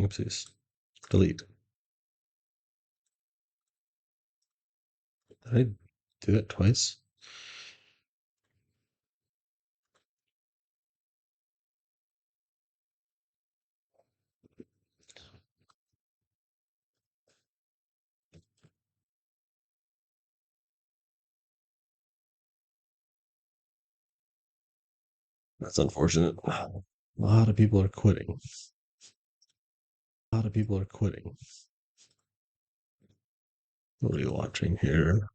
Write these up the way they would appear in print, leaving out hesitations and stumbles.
Oopsies. Delete. Did I do that twice? That's unfortunate. A lot of people are quitting. A lot of people are quitting. What are you watching here?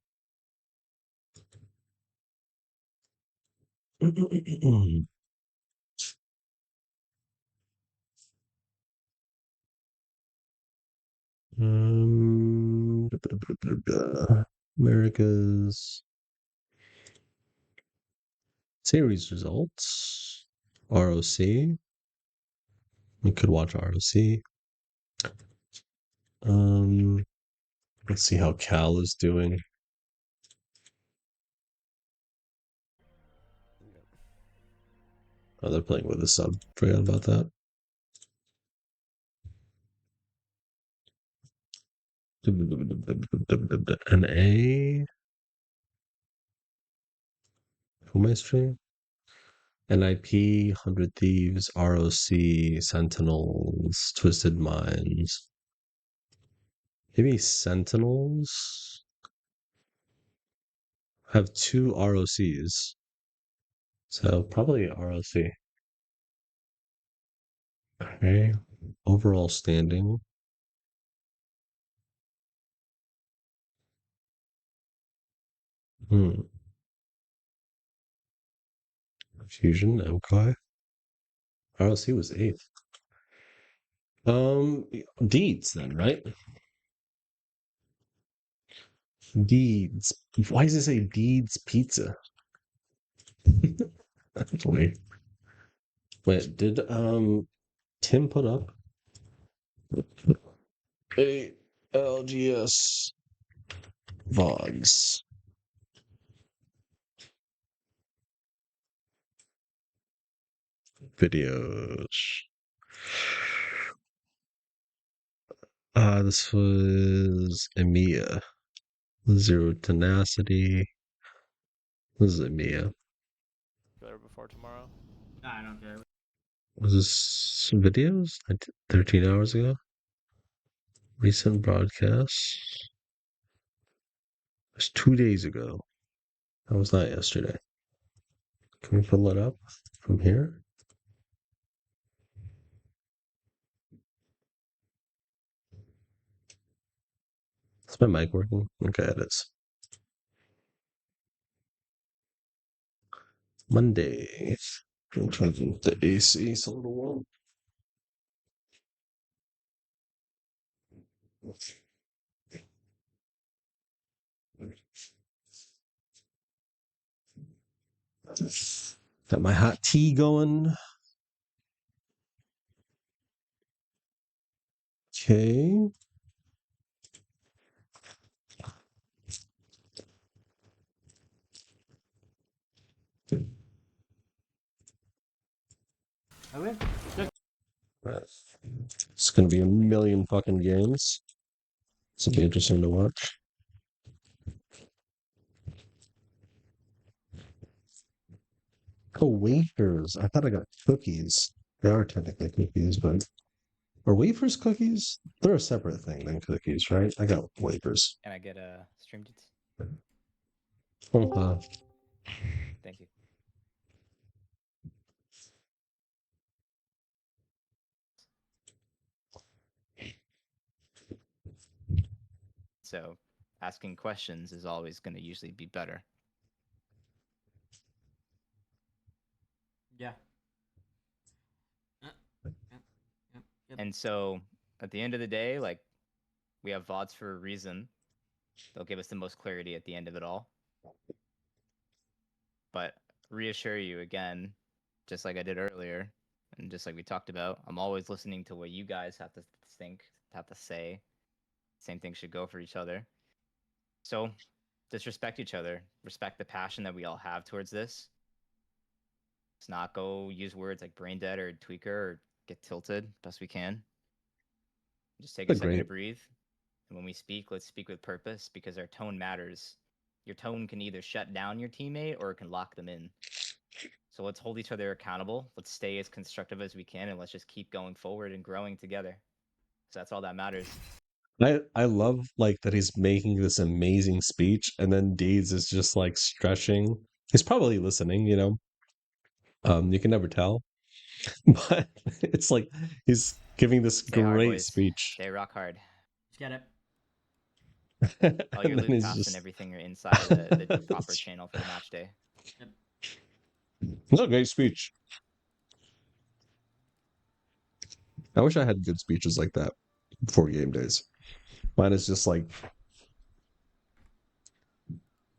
Um, America's series results. ROC. You could watch ROC. Let's see how Cal is doing. Oh, they're playing with a sub. Forgot about that. An A. Who am I streaming? NIP, 100 Thieves, ROC, Sentinels, Twisted Minds. Maybe Sentinels have 2 ROCs. So probably ROC. Okay. Overall standing. Hmm. Fusion, MKI. ROC was 8th. Deeds then, right? Deeds. Why does it say Deeds Pizza? Wait. Wait, did Tim put up a LGS VODs? Videos. This was EMEA. Zero Tenacity. This is EMEA. Better before tomorrow. Nah, I don't care. Was this videos? 13 hours ago? Recent broadcasts? It was 2 days ago. That was not yesterday. Can we pull it up from here? Is my mic working? Okay, it is. Monday. I'm trying to the AC is a little warm. Got my hot tea going. Okay. Okay. It's gonna be a million fucking games. It's gonna be interesting to watch. Oh, wafers. I thought I got cookies. They are technically cookies, but are wafers cookies? They're a separate thing than cookies, right? I got wafers. Can I get a stream deets? Uh, Thank you. So asking questions is always going to usually be better. Yeah. And so at the end of the day, like, we have VODs for a reason. They'll give us the most clarity at the end of it all. But reassure you again, just like I did earlier, and just like we talked about, I'm always listening to what you guys have to think, have to say. Same thing should go for each other. So just respect each other. Respect the passion that we all have towards this. Let's not go use words like brain dead or tweaker or get tilted best we can. Just take a second to Great. breathe. And when we speak, let's speak with purpose because our tone matters. Your tone can either shut down your teammate or it can lock them in. So let's hold each other accountable. Let's stay as constructive as we can, and let's just keep going forward and growing together. So that's all that matters. I love like that he's making this amazing speech, and then Deeds is just like stretching. He's probably listening, you know. You can never tell, but it's like he's giving this Stay hard, great boys. speech. Stay rock hard. Let's get it. All And your then loot he's pass just and everything are inside of the proper channel for the match day. It's a great speech. I wish I had good speeches like that before game days. Mine is just like,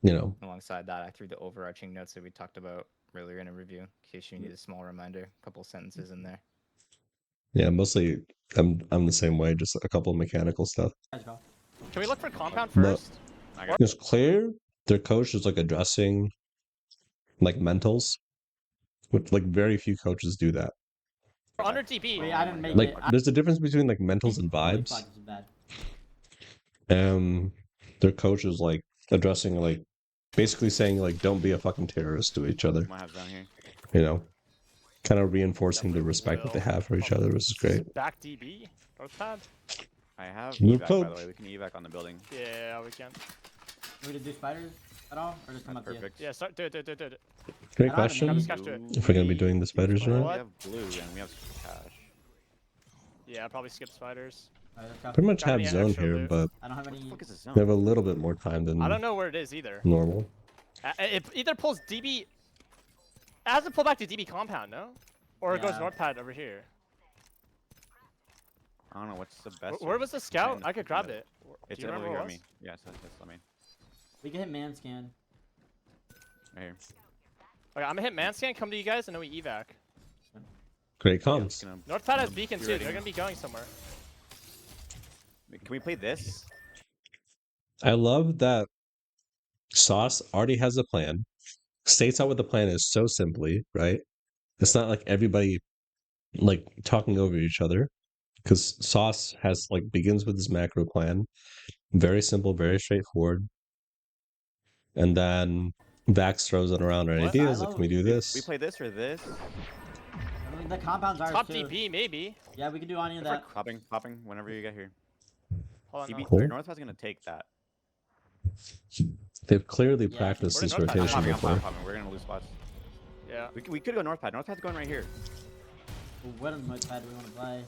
you know, Alongside that, I threw the overarching notes that we talked about earlier in a review, in case you need a small reminder. A couple sentences in there. yeah, mostly I'm the same way, just a couple of mechanical stuff. Let's go. Can we look for compound But- first? It's clear their coach is like addressing like mentals, which like very few coaches do that. We're under DB. Wait, I didn't make Like it. there's a difference between like mentals and Holy vibes. fuck, this is bad. Their coach is like addressing like basically saying like don't be a fucking terrorist to each other, Might have down here. you know, kind of reinforcing the respect that they have for each other, which is great. Back DB. North pad. I have New evac, by coach. the way. We can evac on the building. Yeah, we can. We to do spiders at all, or just come That's up to you? perfect. Yeah, start. Do it. Great I don't have question. any- Just catch to it. If we're gonna be doing the spiders or We not. What? have blue and we have cash. Yeah, probably skip spiders. Alright, let's go. Pretty much Got have any zone extra here, loot? but I don't have What any. the fuck is this zone? we have a little bit more time than I don't know where it is either. normal. It either pulls DB. It has to pull back to DB compound, no? Or it goes Yeah. north pad over here. I don't know what's the best. Where was the scout? Man, I could grab it. It's Do you over remember here where on it me. Yes, let me. We can hit man scan. Right here. Okay, I'm gonna hit man scan. Come to you guys, and then we evac. Great Yeah, I'm comms. just gonna- North pad has I'm beacon too. curating. They're gonna be going somewhere. Can we play this? I love that Sauce already has a plan, states out what the plan is so simply, right? It's not like everybody like talking over each other, because Sauce has like begins with his macro plan, very simple, very straightforward, and then Vax throws it around our What? ideas. Like, can we do this? We play this or this? I mean, the compound's ours Top too. DB maybe. Yeah, we can do any of If we're that. popping whenever you get here. Hold on. DB, no. Cool. Northpad's gonna take that. They've clearly Yeah, practiced we're this in North Pad. I'm rotation popping, I'm before. popping, I'm popping. We're gonna lose spots. Yeah. We could go Northpad. Northpad's going right here. Ooh, what notepad do we want to play?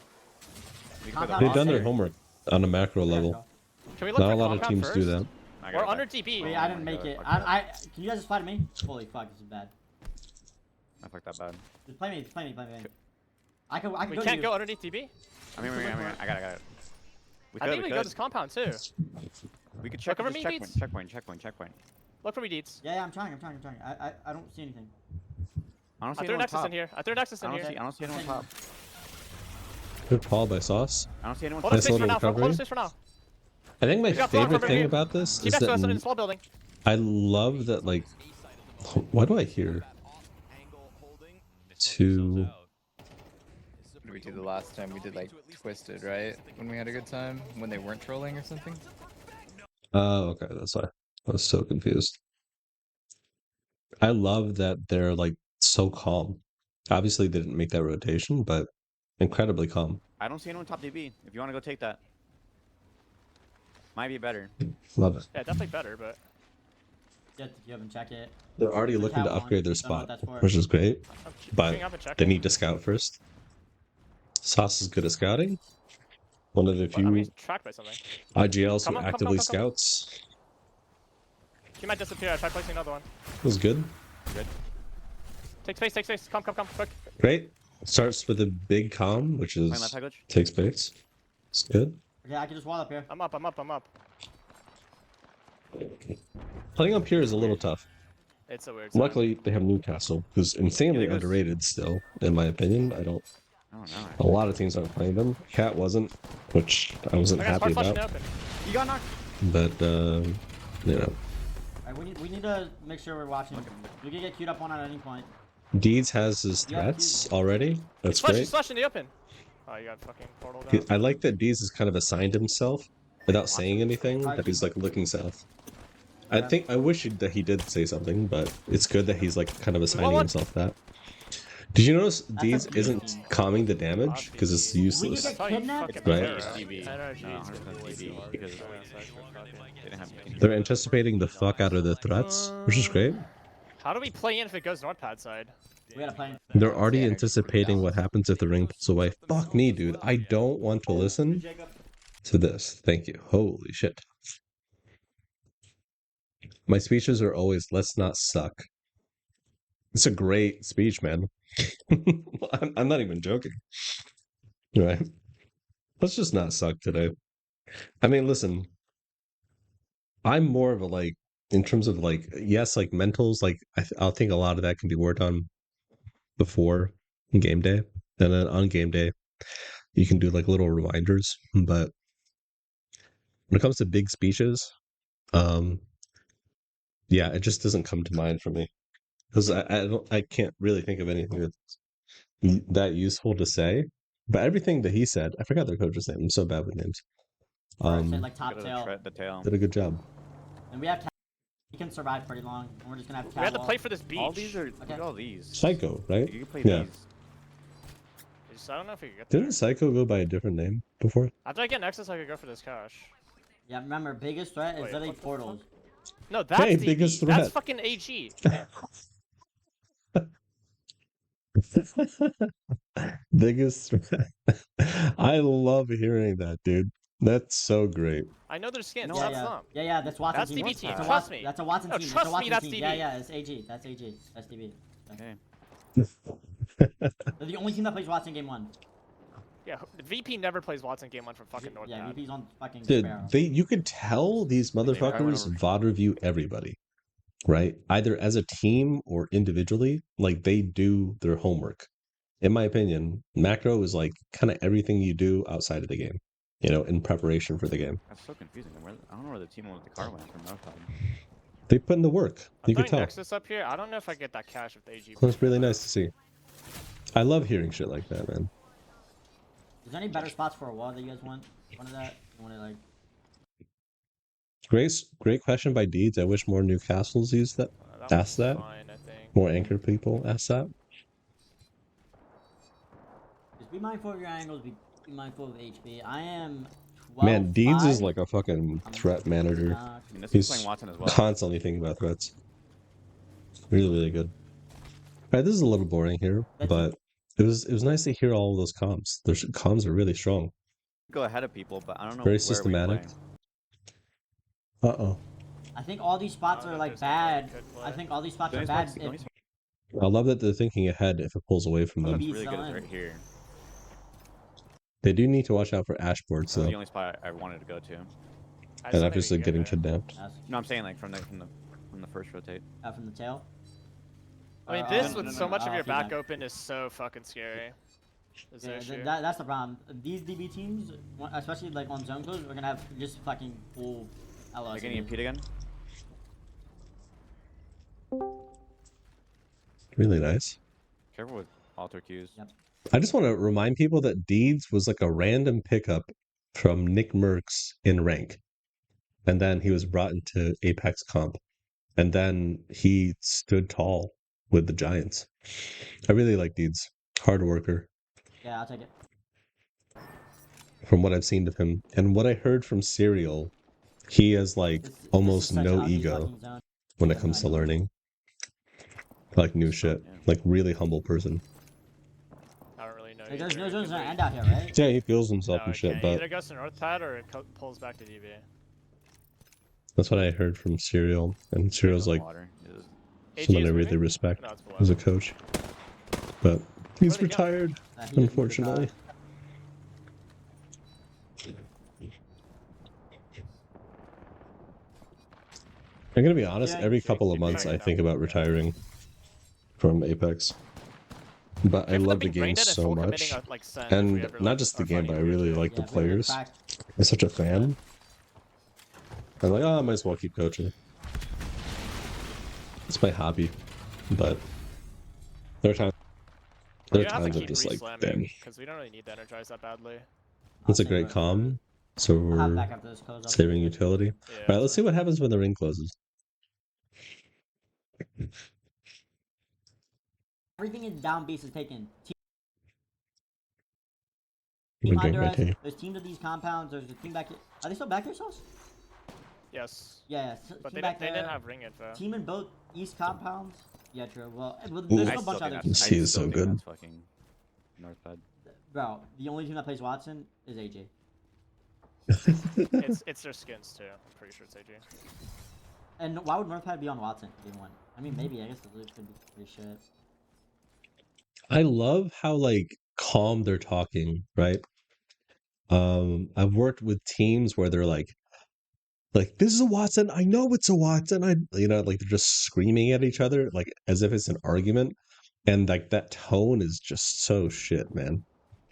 We could Compound go They've done their Awesome. homework on a macro Yeah, level. let's go. Can we look Not for a lot of compound teams do first? that. I got We're it under back. DB. Wait, Oh I my didn't make God, it. fuck that. Can you guys just fly to me? Holy fuck, this is bad. I fucked that bad. Just play me, play me, play me. I can We go to can't you. go underneath DB. I mean, I got it. We I could, think we we go could. this compound too. We could check over this me, checkpoint, Beats. checkpoint. Look for me, deeds. Yeah, I'm trying. I don't see anything. I don't see I threw anyone Nexus top. in here. I threw Nexus in I here. don't see anyone top. Good call by Sauce. I don't see anyone Hold on Nice space for little now. Hold recovery. on space for now. I think my We got blocked favorite over thing here. about this Keep is next to us in that the small building. I love that, like, why do I hear two? What did we do the last time? We did like Twisted, right? When we had a good time? When they weren't trolling or something? Oh, okay, that's why I was so confused. I love that they're like so calm. Obviously, they didn't make that rotation, but incredibly calm. I don't see anyone top DB. If you want to go take that, might be better. Love it. Yeah, definitely better, but You haven't checked it. They're already The looking to cat one. upgrade their Don't know what spot, that's for. which is great. I'm But queuing up and they checking. need to scout first. Sauce is good at scouting. One of the Well, I'm few being tracked by something. IGLs Come who on, come, actively come. scouts. He might disappear. I tried placing another one. It was good. Take space. Come, quick. Great. Starts with a big com, which Playing is left package. takes base. It's good. Okay, I can just wall up here. I'm up. Playing up here is a little tough. It's a weird. Zone. Luckily, they have Newcastle, who's insanely Yeah, they go- underrated still, in my opinion. I don't know. A lot of teams aren't playing them. Cat wasn't, which I wasn't I got happy smart flush in the about. open. You got knocked. But you know, Alright, we need to make sure we're watching. We can get queued up on at any point. Deeds has his threats already. That's He's great. flush in the open. Oh, you got fucking portal down. I like that Deez has kind of assigned himself without saying anything. That he's like looking south. Okay. I wish that he did say something, but it's good that he's like kind of assigning what? himself that. Did you notice That's a Deez B isn't team. calming the damage because it's We useless? get That's how you kidnapped? fucking Right. play, It's right? DB. NRG No, is gonna 100% be way too DB, hard. because Yeah, it's actually fucking- They didn't have. They're anticipating the fuck out of the threats, which is great. How do we play in if it goes north pad side? We gotta play. They're already energy anticipating what happens if the ring pulls away. Fuck me, dude. I don't want to listen to this. Thank you. Holy shit. My speeches are always, let's not suck. It's a great speech, man. I'm not even joking. Right? Let's just not suck today. I mean, listen, I'm more of a like, in terms of like, yes, like mentals, like, I'll think a lot of that can be worked on before game day. And then on game day, you can do like little reminders. But when it comes to big speeches, yeah, it just doesn't come to mind for me because I can't really think of anything that's that useful to say. But everything that he said, I forgot their coach's name. I'm so bad with names. Like top tail. The tail. Did a good job. And we have. We can survive pretty long. And we're just gonna have. We have to catwalk. play for this beach. All these are. Look at all these. Psycho, right? You can play Yeah. I don't know if we can get there. Didn't Psycho go by a different name before? After I get Nexus, I could go for this cash. Yeah, remember, biggest threat is Wait, literally what the portals. No, that's Hey, DB. biggest That's threat. fucking AG. Biggest threat. I love hearing that, dude. That's so great. I know their skins. No, that's yeah. them. Yeah, that's Watson That's team. DB team, That's a trust Watson- me. That's a Watson No, team. trust that's a me, Watson that's team. DB. Yeah, it's AG. That's AG. That's DB. Okay. They're the only team that plays Watson game 1. Yeah, VP never plays Watson game 1 from fucking north Yeah, pad. VP's on fucking Dude, Sparrow. you could tell these probably motherfuckers went VOD review everybody, right? Either as a team or individually. Like they do their homework. In my opinion, macro is like kind of everything you do outside of the game, you know, in preparation for the game. That's so confusing. I don't know where the team with the car went from North Side. They put in the work. I'm You could throwing tell. Nexus up here. I don't know if I get that cash with the AG. That's really nice to see. I love hearing shit like that, man. Is there any better spots for a wall that you guys want? One of that? You want to like? Great question by Deeds. I wish more Newcastles used that. Ask that. Fine, I think. More anchor people ask that. Just be mindful of your angles. Be mindful of HP. I am 12. Man, Deeds is like a fucking threat manager. I mean, this He's is playing Watson as well. constantly thinking about threats. Really, really good. Alright, this is a little boring here, but it was nice to hear all of those comms. Their comms are really strong. Go ahead of people, but I don't know Very where systematic. We Uh-oh. I think all these spots I don't are know like if there's anyone bad. that could I play. think all these spots play. are bad. If I love that they're thinking ahead if it pulls away from That's them. Maybe really good. Is Sun. right here. They do need to watch out for ashboards, That's though. the only spot I wanted to go to. I And just don't obviously think we getting can get there. kidnapped. No, I'm saying like from the first rotate. From the tail. I mean, Or, this no, with no, so no, much of your back feedback. open is so fucking scary. Is Yeah, the issue. that's the problem. These DB teams, especially like on zone close, we're gonna have just fucking full LS. Are you getting impede again? Really nice. Careful with alter cues. Yep. I just want to remind people that Deeds was like a random pickup from Nick Merckx in rank. And then he was brought into Apex Comp. And then he stood tall with the Giants. I really like Deeds. Hard worker, Yeah, I'll take it. from what I've seen of him. And what I heard from Serial, he has like This is almost such an no ugly ego fucking zone. when it comes to learning. Like new shit. Yeah. Like really humble person. I don't really know. Like, there's either. no It zones could gonna be- end out here, right? Yeah, he feels himself No, and it shit, can't. but Either goes to north pad or it pulls back to DB. that's what I heard from Serial. And Serial's like Water. Is- AG someone I is really moving? respect No, it's below. as a coach. But he's Where'd he go? retired, He is moving to unfortunately. top. I'm gonna be honest, Yeah, every he's couple of like- months I Sorry, think no. about retiring from Apex. But I Remember them love the being brain game dead and so full much. committing, like, send if we And ever, not like, just the are game, but I fighting really weird like shit. the Yeah, if we were players. back- I'm such a fan. I'm like, oh, I might as well keep coaching. It's my hobby. But there are times There You are don't have to times I'm keep just like, re-slamming, damn, because we don't really need to energize that badly. it's a I'll great save it. calm. So I'll have we're back after this close. I'll saving save it. utility. Yeah. All right, let's see what happens when the ring closes. Everything in down base is taken. We're Team doing under right us. here. There's teams of these compounds. There's a team back here. Are they still back here, Sauce? Yes. Yeah. But Team they back didn't there. have ring info. Team in both east compounds. Yeah, true. Well, Ooh. there's I a still bunch of think other that's, teams. This I team is still so think good. that's fucking Northpad. Bro, the only team that plays Watson is AJ. It's their skins too. I'm pretty sure it's AG. And why would Northpad be on Watson game one? I mean, maybe. I guess the loot could be pretty shit. I love how like calm they're talking, right? I've worked with teams where they're like this is a Watson. I know it's a Watson. Like they're just screaming at each other, like as if it's an argument, and like that tone is just so shit, man.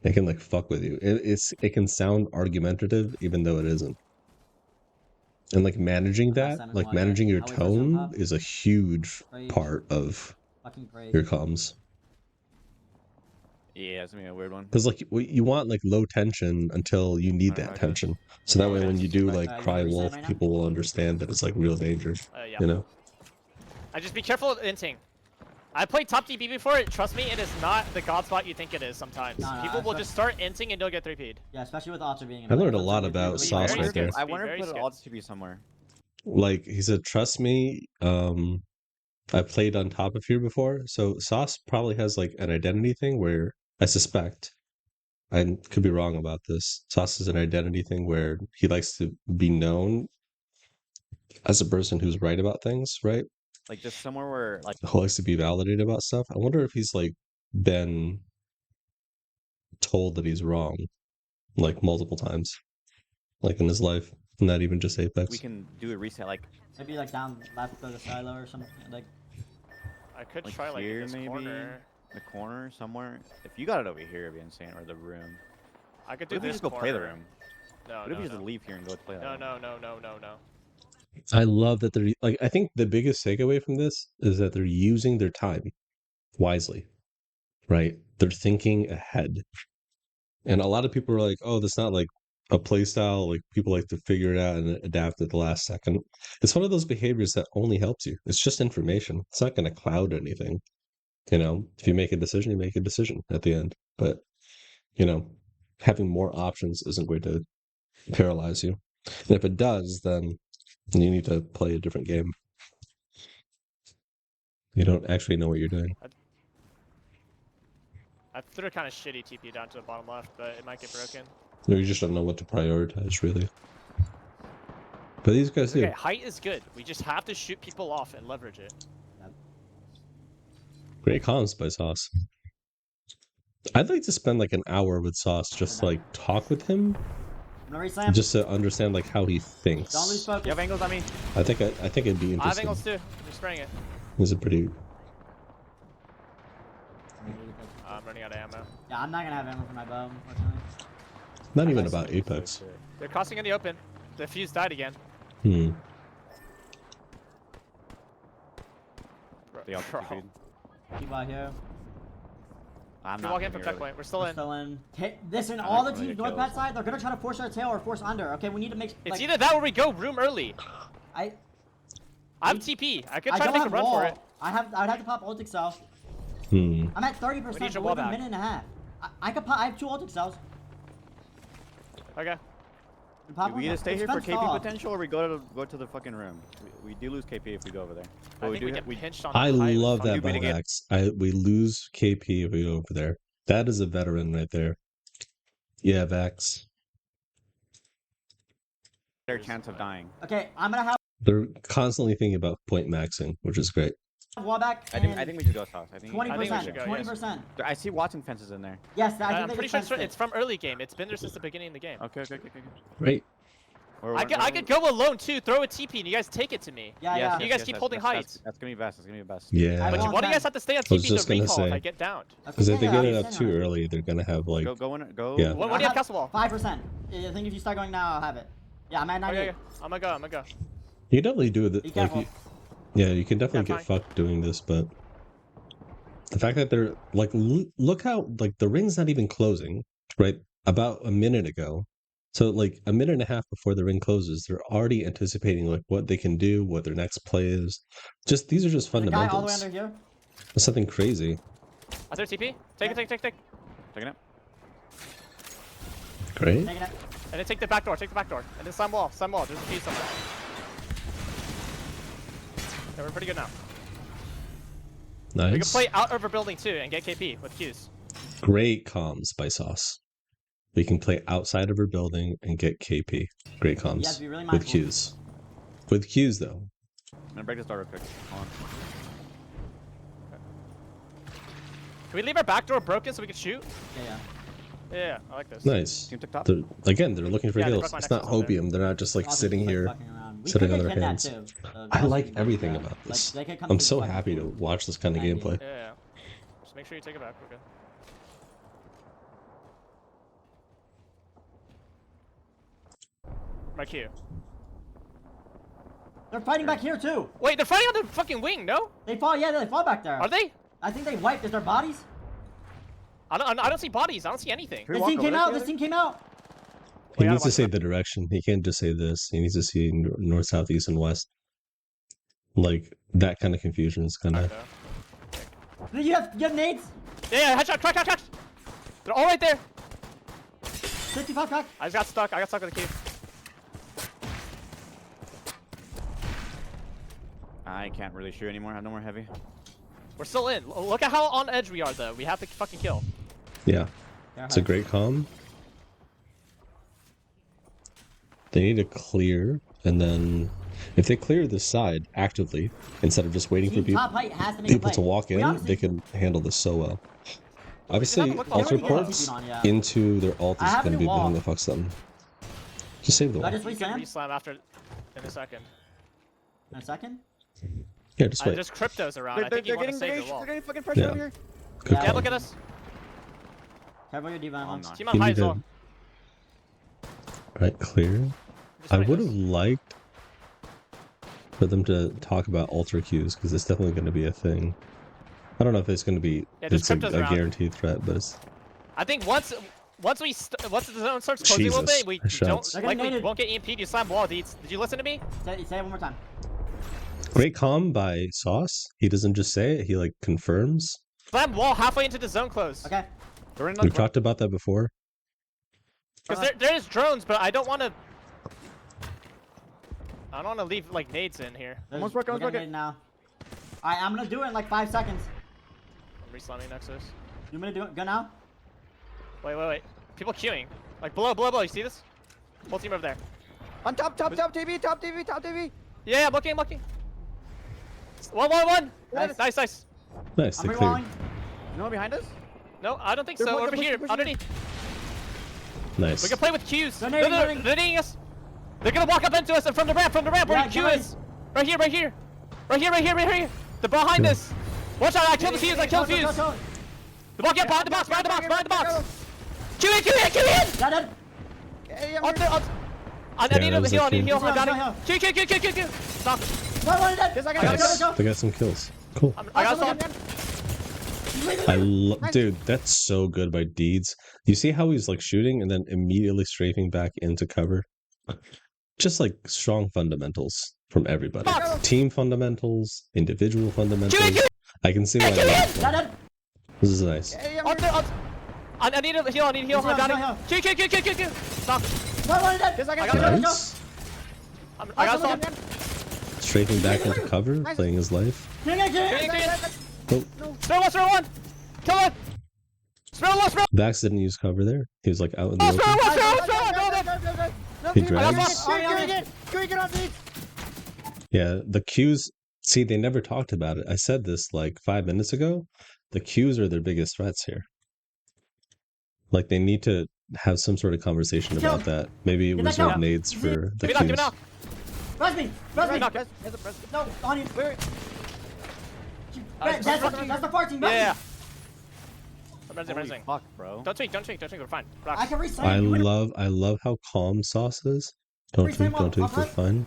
It can like fuck with you. It can sound argumentative even though it isn't. And like managing I'm not that, sending like one managing yet. your I'll wait for some tone pop. is a huge Rage. part of Fucking great. your comms. Yeah, it's gonna be a weird one. Because like you want like low tension until you need that Alright, tension. So that way Yeah. when you do like You cry gonna wolf, reslam right now? people will understand that it's like real danger. Yeah. You know? I just be careful with inting. I played top DB before. Trust me, it is not the god spot you think it is. Sometimes No, people will especially- just start inting and they'll get 3P'd. Yeah, especially with Ultra being. I learned a Ultra lot with about with Sauce Barry. right there. I Be wonder very if put scared. alt to be somewhere. Like he said, trust me, I played on top of here before. So Sauce probably has like an identity thing where I suspect, I could be wrong about this. Sauce has an identity thing where he likes to be known as a person who's right about things, right? Like just somewhere where like Who likes to be validated about stuff. I wonder if he's like been told that he's wrong like multiple times, like in his life, not even just Apex. we can do a reset like Maybe like down left of the silo or something. Like I could Like try like here, in this maybe? corner. the corner somewhere. If you got it over here, it'd be insane. Or the room. I could What do if we this just go play the corner. room? No, What if no, we just no. leave here and go play that No, room? no. I love that they're like, I think the biggest takeaway from this is that they're using their time wisely, right? They're thinking ahead. And a lot of people are like, oh, that's not like a play style. Like people like to figure it out and adapt at the last second. It's one of those behaviors that only helps you. It's just information. It's not going to cloud anything. You know, if you make a decision, you make a decision at the end. But, you know, having more options isn't going to paralyze you. And if it does, then you need to play a different game. You don't actually know what you're doing. I threw a kind of shitty TP down to the bottom left, but it might get broken. Or you just don't know what to prioritize, really. But these guys do. Okay, height is good. We just have to shoot people off and leverage it. Great comms by Sauce. I'd like to spend like an hour with Sauce, just like talk with him, I'm gonna reslam. just to understand like how he thinks. Don't lose focus. You have angles on me? I think it'd be I have interesting. angles too. I'm just spraying it. He's a pretty. I'm running out of ammo. Yeah, I'm not gonna have ammo for my bow, unfortunately. Not even about Apex. So shit. They're crossing in the open. The fuse died again. Hmm. The alt Bro. feed. People out here. I'm We not walk in gonna from be checkpoint. We're still We're in. still in. Listen, I'm all not the gonna teams get North kills. Pat side, they're gonna try to force our tail or force under. Okay, we need to make. It's like, either that or we go room early. I I'm TP. I could I try to don't make a have run wall. for it. I'd have to pop ult cells. Hmm. I'm at We need 30%. your For wall like a back. minute and a half. I could pop. I have 2 ult cells. Okay. Pop We one. either stay here for Defense KP off. potential or we go to the fucking room. We do lose KP if we go over there. But I we think do we ha- get we pinched on I height with love fucking that mitigate. Baldax. We lose KP if we go over there. That is a veteran right there. Yeah, Vax. their chance of dying. Okay, I'm gonna have They're constantly thinking about point maxing, which is great. wall back. I think we should go south. I think 20%. should go, 20%. I see Watson fences in there. Yes, I think I'm they pretty just sure fenced it's from early game. It's been there since the beginning of the game. Okay. Great. I could go alone too. Throw a TP and you guys take it to me. Yeah, yeah. You guys keep holding heights. That's gonna be best. That's gonna be best. Yeah. I But won't one of you guys fence. have to stay on I was TP just to gonna recall if say. I get downed. Because if they yeah, get I'll it be up sitting too on it. early, they're gonna have like. Go. Yeah. When do you have castle wall? 5%. I think if you start going now, I'll have it. Yeah, I'm at 98. Okay, I'm gonna go. You can definitely do it. Be Like, careful. yeah, you can definitely Yeah, get fucked doing this, but The fact that they're like, look how like the ring's not even closing, right? About a minute ago. So like a minute and a half before the ring closes, they're already anticipating like what they can do, what their next play is. Just these are just There's a guy all the way fundamentals. under here. It's something crazy. I threw TP. Take it, take. Taking it. Great. Taking it. And then take the back door, take the back door. And then slam wall, there's a piece somewhere. Okay, we're pretty good now. Nice. We can play out of our building too and get KP with Qs. Great comms by Sauce. We can play outside of our building and get KP. Great comms. You have to be really with mindful. Qs. With Qs though. I'm gonna break this door real quick. Hold on. Can we leave our back door broken so we can shoot? Yeah. Yeah, I like this. Nice. Team took top. They're looking for Yeah, they heals. broke my It's not nexus over there. hopium. They're not just like I'll just, sitting like, here. fucking around. We sitting could on get their kidnapped, hands. too. I like Like, everything about this. they could come I'm to so fucking happy to pool. watch this kind of Maybe. gameplay. Yeah. Just make sure you take it back. We're good. My Q. They're fighting back here too. Wait, they're fighting on the fucking wing, no? They fall. Yeah, they fall back there. Are they? I think they wiped. Is their bodies? I don't see bodies. I don't see anything. Can we This walk team over came this out. together? This team came out. He Yeah, needs to watch say that. the direction. He can't just say this. He needs to see north, south, east, and west. Like that kind of confusion is kind of. You have nades. Yeah, headshot, crack. They're all right there. 65 crack. I just got stuck. I got stuck with the key. I can't really shoot anymore. I have no more heavy. We're still in. Look at how on edge we are, though. We have to fucking kill. Yeah, it's a great comm. They need to clear, and then if they clear this side actively instead of just waiting for Team top height has to make a people play. to walk We in, honestly- they can handle this so well. Obviously, haven't looked altar already yet. ports On, yeah. into their alt I is have going to a be the wall. thing that fucks them. Just save the Do I wall. just We can reslam reslam after in a second. in a second? Yeah, just wait. There's cryptos around. I think you want to save the wall. They're getting fucking pressure Yeah. over here. Good Yeah, Yeah, call. look at us. Careful your divine I'm ones. not. Team You on high need as to- well. Right, clear. Just I fight would us. have liked for them to talk about altar queues because it's definitely going to be a thing. I don't know if it's going to be Yeah, there's it's a cryptos around. guaranteed threat, but it's I think once the zone starts closing a little Jesus, bit, we shots. don't They're like getting we naded. won't get EMP'd. You slam wall, deeds. Did you listen to me? Say it one more time. great comm by Sauce. He doesn't just say it; he like confirms. Slam wall halfway into the zone close. Okay. They're in We've talked about that before. Because there is drones, but I don't want to. I don't want to leave like nades in here. Almost broken, We're almost getting broken. it now. Alright, I'm gonna do it in like 5 seconds. I'm reslamming Nexus. You want me to do it? Go now? Wait. People queuing. Like below. You see this? Whole team over there. On top TV. Yeah, I'm looking. One. Nice. Nice. Nice, I'm they cleared. rerolling. You know behind us? No, I don't think They're so. pushing, Over pushing, here, pushing. underneath. Nice. We can play with Qs. They're They're nading. nading us. They're gonna walk up into us and from the ramp where Yeah, your Q get is. Right here. They're behind Yeah. us. Watch out! I killed the fuse. I killed the fuse. Go. They're walking up behind the box. Q in. Dead. Hey, I'm On here. I Yeah, need that a was heal. a I need a heal. Q. I'm Heal, down. Q. Stop. One dead. Yes, I got Go, it. go, Nice. go, go. They got some kills. Cool. I got some. Dude, that's so good by Deeds. You see how he's like shooting and then immediately strafing back into cover? Just like strong fundamentals from everybody. Box. Team fundamentals, individual fundamentals. I can see why. Dead. This is nice. Hey, I'm On here. there. I need a heal. I'm Heal, down. heal. Q. Stop. One dead. Yes, I got I got it. Nice. I got some. Strafing back into cover, playing his life. Oh, Spare one. Kill it. Spare one. Vax didn't use cover there. He was like out in the Spare open. one. He drags. Get on these. Yeah, the Qs. See, they never talked about it. I said this like 5 minutes ago. The Qs are their biggest threats here. Like they need to have some sort of conversation about that. Maybe Get that reserve kill. nades for the Give it Qs. out. Press me. Knock it. No, on you. That's That's the 14. Yeah. I'm Holy resing. fuck, bro. Don't tweak. We're fine. I can resign. I love how calm Sauce is. Don't tweak, we're fine.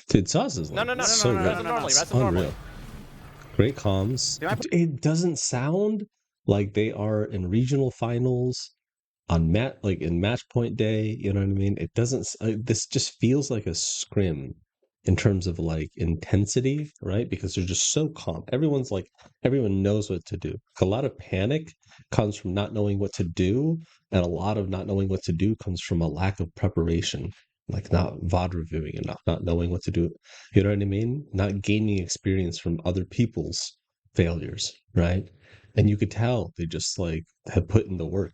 Dude, Sauce is like No. so Res real. them normally. Unreal. Great comms. Did I It doesn't sound like they are in regional finals on in match point day. You know what I mean? It doesn't. This just feels like a scrim in terms of like intensity, right? Because they're just so calm. Everyone knows what to do. A lot of panic comes from not knowing what to do, and a lot of not knowing what to do comes from a lack of preparation, like not VOD reviewing enough, not knowing what to do. You know what I mean? Not gaining experience from other people's failures, right? And you could tell they just like have put in the work,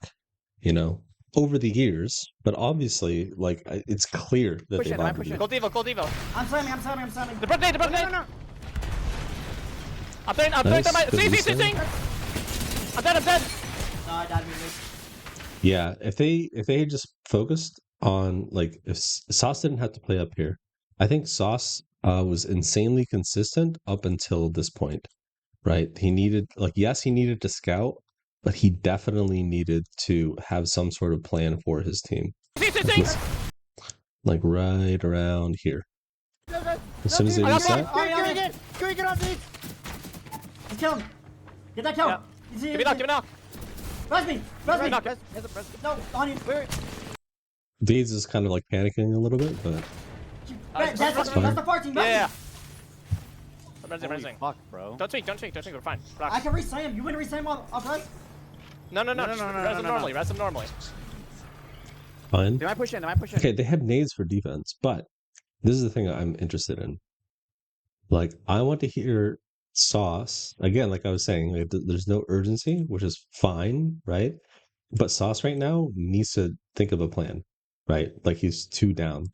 you know, over the years. But obviously, like it's clear that Push they've in, I VOD push in. reviewed. Go Devo. I'm slamming. The bird nade. No. I'm playing Nice, my. good See. reset. I'm dead. No, I died immediately. Yeah, if they had just focused on like if Sauce didn't have to play up here, I think Sauce was insanely consistent up until this point, right? He needed yes, he needed to scout, but he definitely needed to have some sort of plan for his team. Like right around here. As soon as they reset, Get off these! Let's kill him! Get that kill! Yeah. Give me knock. Res me! Knock. No, on you! Vades is kind of like panicking a little bit, but That's fine. the farting! Yeah. Holy Resing. fuck, bro. Don't tweak. We're fine. Relax. I can reslam. You want to reslam off res? No. No. Res them normally. fine. Am I pushing? Okay, they have nades for defense, but this is the thing I'm interested in. Like, I want to hear Sauce again. Like I was saying, like, there's no urgency, which is fine, right? But Sauce right now needs to think of a plan, right? Like he's 2 down,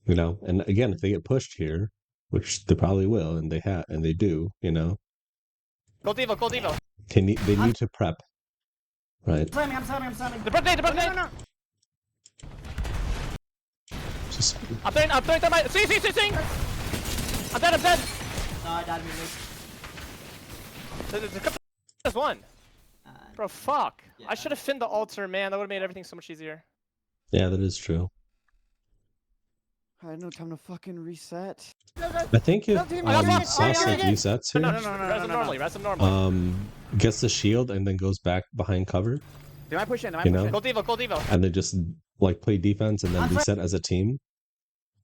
you know. And again, if they get pushed here, which they probably will, and they do, you know, Go Devo. they need to prep, right? I'm slamming. The bird nade. No. Just I'm playing my. See. I'm dead. No, I died immediately. There's one. Bro, fuck. Yeah. I should have finned the altar, man. That would have made everything so much easier. yeah, that is true. I had no time to fucking reset. I think if Sauce like resets here, Res them normally. gets the shield and then goes back behind cover, Am I pushing? You know? Go Devo. and they just like play defense and then reset as a team.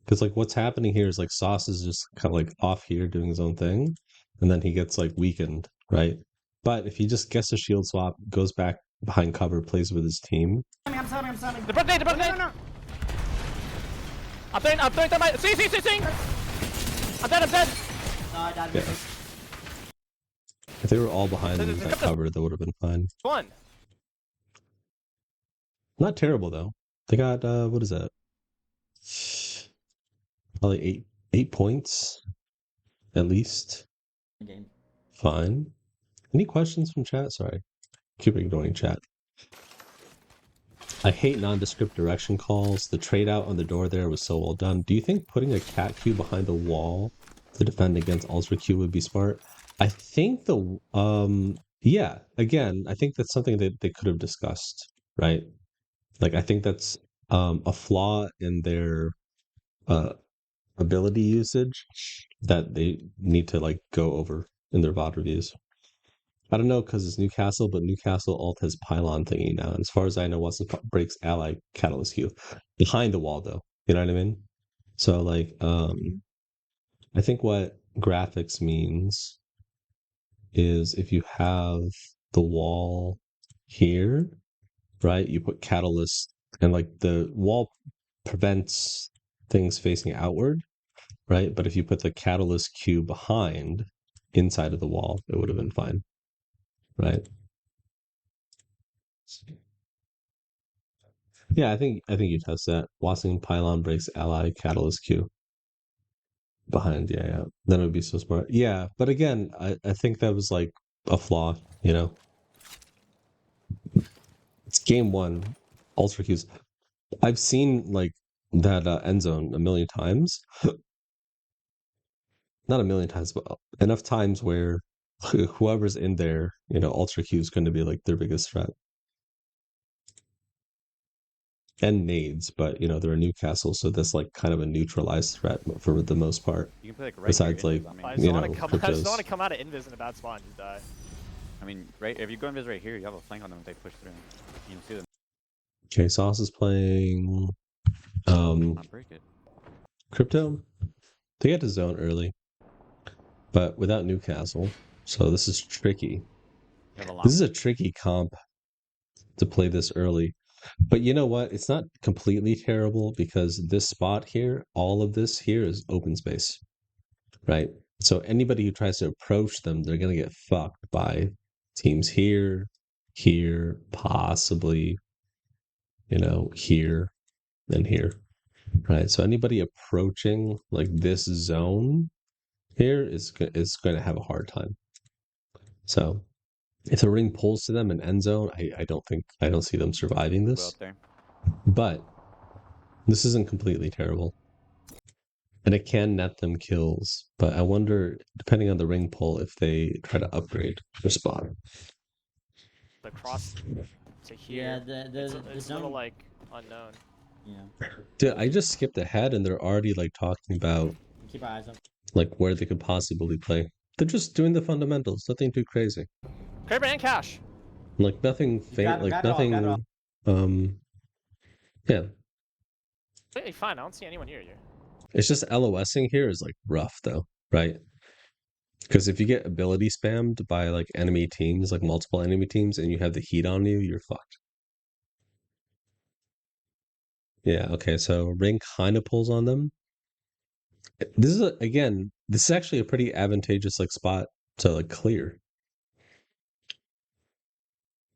Because like what's happening here is like Sauce is just kind of like off here doing his own thing, and then he gets like weakened, right? But if he just gets a shield swap, goes back behind cover, plays with his team, I'm slamming. The bird nade. No. I'm playing my. See. I'm dead. No, I died yeah. immediately. If they were all behind that cover, that would have been fine. One. Not terrible though. They got what is that? Probably 8 points at least. Game. Fine. Any questions from chat? Sorry. Keep ignoring chat. I hate nondescript direction calls. The trade out on the door there was so well done. Do you think putting a cat Q behind the wall to defend against Ultra Q would be smart? I think yeah, again, I think that's something that they could have discussed, right? Like I think that's a flaw in their ability usage that they need to like go over in their VOD reviews. I don't know because it's Newcastle, but Newcastle alt has pylon thingy now. And as far as I know, Watson breaks ally catalyst Q behind the wall, though. You know what I mean? So, like, I think what graphics means is if you have the wall here, right? You put catalyst, and like the wall prevents things facing outward, right? But if you put the catalyst Q behind inside of the wall, it would have been fine. Right. Yeah, I think you test that. Watson pylon breaks ally catalyst Q behind. Yeah. Then it would be so smart. Yeah, but again, I think that was like a flaw. You know, it's game 1. Ultra Qs. I've seen like that end zone a million times. Not a million times, but enough times where whoever's in there, you know, Ultra Q is going to be like their biggest threat. and nades, but you know they're a Newcastle, so that's like kind of a neutralized threat for the most part. You can play like right Besides, here. like, Invis, I mean, I you just want know, to come. I just cryptos. want to come out of invis in a bad spot and just die. I mean, right. If you go invis right here, you have a flank on them if they push through. You can see them. Okay, Sauce is playing Not break it. crypto. They get to zone early, but without Newcastle, so this is tricky. You have a This is long. a tricky comp to play this early. But you know what? It's not completely terrible because this spot here, all of this here is open space, right? So anybody who tries to approach them, they're going to get fucked by teams here, here, possibly, you know, here and here, right? So anybody approaching like this zone here is going to have a hard time. So if the ring pulls to them in end zone, I don't see them surviving Go this. up there. But this isn't completely terrible. And it can net them kills. But I wonder, depending on the ring pull, if they try to upgrade their spot. The cross to Yeah, here. It's a little zone. like unknown. Yeah. Dude, I just skipped ahead and they're already like talking about Keep our eyes up. like where they could possibly play. They're just doing the fundamentals, nothing too crazy. Kraber and Cash. Like nothing Grab it all, grab it all. Yeah. Hey, fine. I don't see anyone near you. It's just LOSing here is like rough though, right? Because if you get ability spammed by like enemy teams, like multiple enemy teams, and you have the heat on you, you're fucked. Yeah, okay, so ring kind of pulls on them. This is this is actually a pretty advantageous like spot to like clear.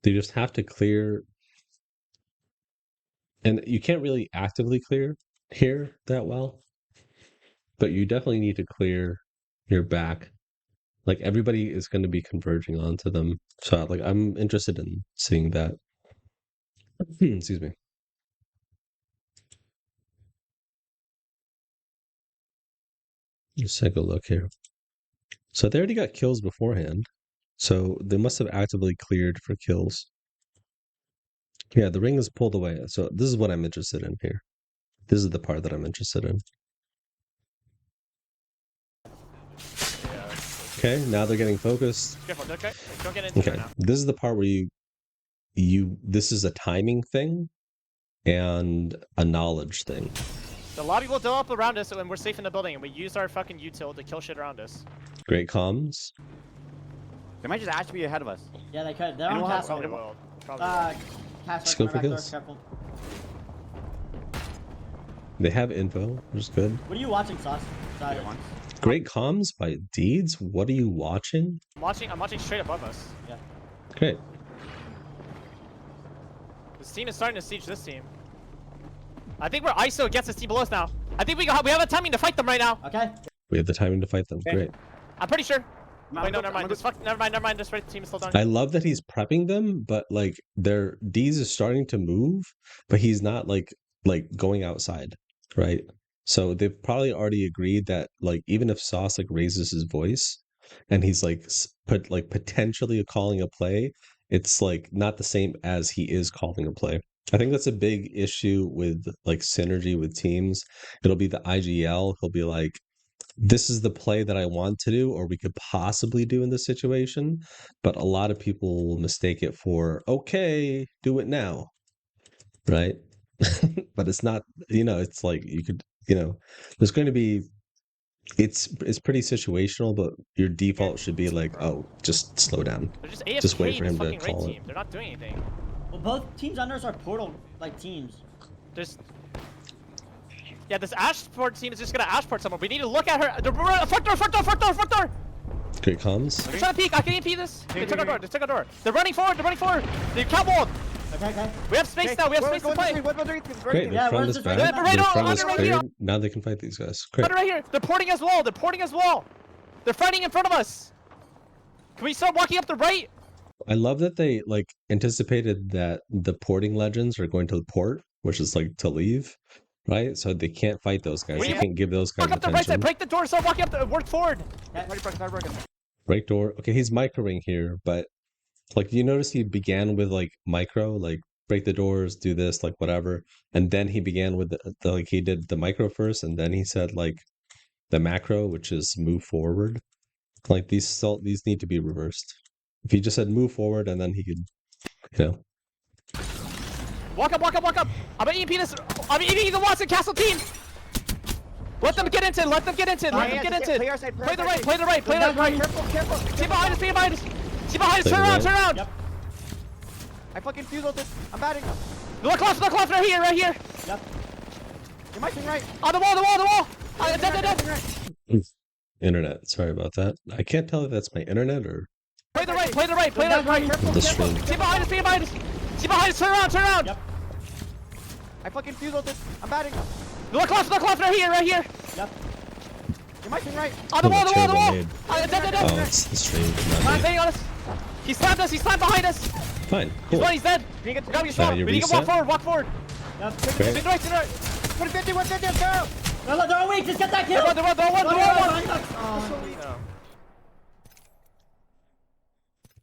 You just have to clear, and you can't really actively clear here that well, but you definitely need to clear your back. Like everybody is going to be converging onto them, so like I'm interested in seeing that. Excuse me. Just take a look here. So they already got kills beforehand, so they must have actively cleared for kills. Yeah, the ring is pulled away. So this is what I'm interested in here. This is the part that I'm interested in. Yeah. Okay, now they're getting focused. Careful. Don't get into it Okay, now. this is the part where this is a timing thing and a knowledge thing. The lobby will fill up around us, and we're safe in the building, and we use our fucking util to kill shit around us. Great comms. They might just actually be ahead of us. Yeah, they could. They're And on we'll have- castle. Probably will. Probably Cash Let's go right for back door. kills. Careful. They have info, which is good. What are you watching, Sauce? Sorry. Hit once. Great comms by Deeds. What are you watching? I'm watching straight above us. Yeah. Great. This team is starting to siege this team. I think we're ISO against this team below us now. I think we have a timing to fight them right now. Okay. We have the timing to fight them. Okay. Great. I'm pretty sure. I'm Wait, no, gonna never go- mind. Never mind. This right team is still done. I love that he's prepping them, but like their Deeds is starting to move, but he's not like going outside, right? So they've probably already agreed that like even if Sauce like raises his voice and he's like potentially calling a play, it's like not the same as he is calling a play. I think that's a big issue with like synergy with teams. It'll be the IGL. He'll be like, this is the play that I want to do, or we could possibly do in this situation. But a lot of people will mistake it for, okay, do it now. Right. But it's not, it's like you could, there's going to be, it's pretty situational, but your default should be like, oh, just slow down. They're just AFK. Just wait for him to fucking raid call it. team. They're not doing anything. Well, both teams under us are portal like teams. There's. Yeah, this Ashport team is just gonna Ashport someone. We need to look at her. Front door! Great comms. They're trying to peek. I can peek this. They took our door. They're running forward. They catwalk. Okay. We have space now. We have space to play. Great, Yeah, their front where's is this back. right Their now? Right front on, is right here. cleared. Now they can fight these guys. Great. Right here. They're porting as well. They're fighting in front of us. Can we start walking up the right? I love that they like anticipated that the porting legends are going to port, which is like to leave, right? So they can't fight those guys. They can't give those guys Walk up the right side. attention. Break the door. Start walking up the. Work forward. Break door. Okay, he's microing here, but like you notice he began with like micro, like break the doors, do this, like whatever. And then he began with the like he did the micro first, and then he said like the macro, which is move forward. Like these need to be reversed. If he just said move forward, and then he could, you know. Walk up, walk up, walk up. I'm gonna EMP this. I'm EMP the Watson Castle team. Let them get into it. Let them get into it. Let them get into it. Play our side. Play the right. Play the right. Play the right. Careful, careful. See behind us. See behind us. See behind us. Play Turn the around. right. Turn around. Yep. I fucking fuse ulted. I'm batting. Look left. Look left. Right here. Right here. Yep. You're marching right. On the wall. The wall. The wall. Dead. Internet. Sorry about that. I can't tell if that's my internet or Play the right. Play the right. Play the right. Careful, the careful. stream. See behind us. See behind us. See behind us. Turn around. Turn around. Yep. I fucking fuse ulted. I'm batting. Look left. Look left. Right here. Right here. Yep. You're marching right. On the wall. The wall. The wall. Made. Dead. Oh, it's the stream. I'm Not me. banging on us. He slammed us. He slammed behind us. Fine. He's Cool. one. He's dead. We need to We gotta be Shall strong. you We need to walk reset? forward. Walk forward. Yep. Great. To the right. To the right. 150, 150, let's go. No, they're weak. Just get that The kill. one. The one. The one. The one. Oh,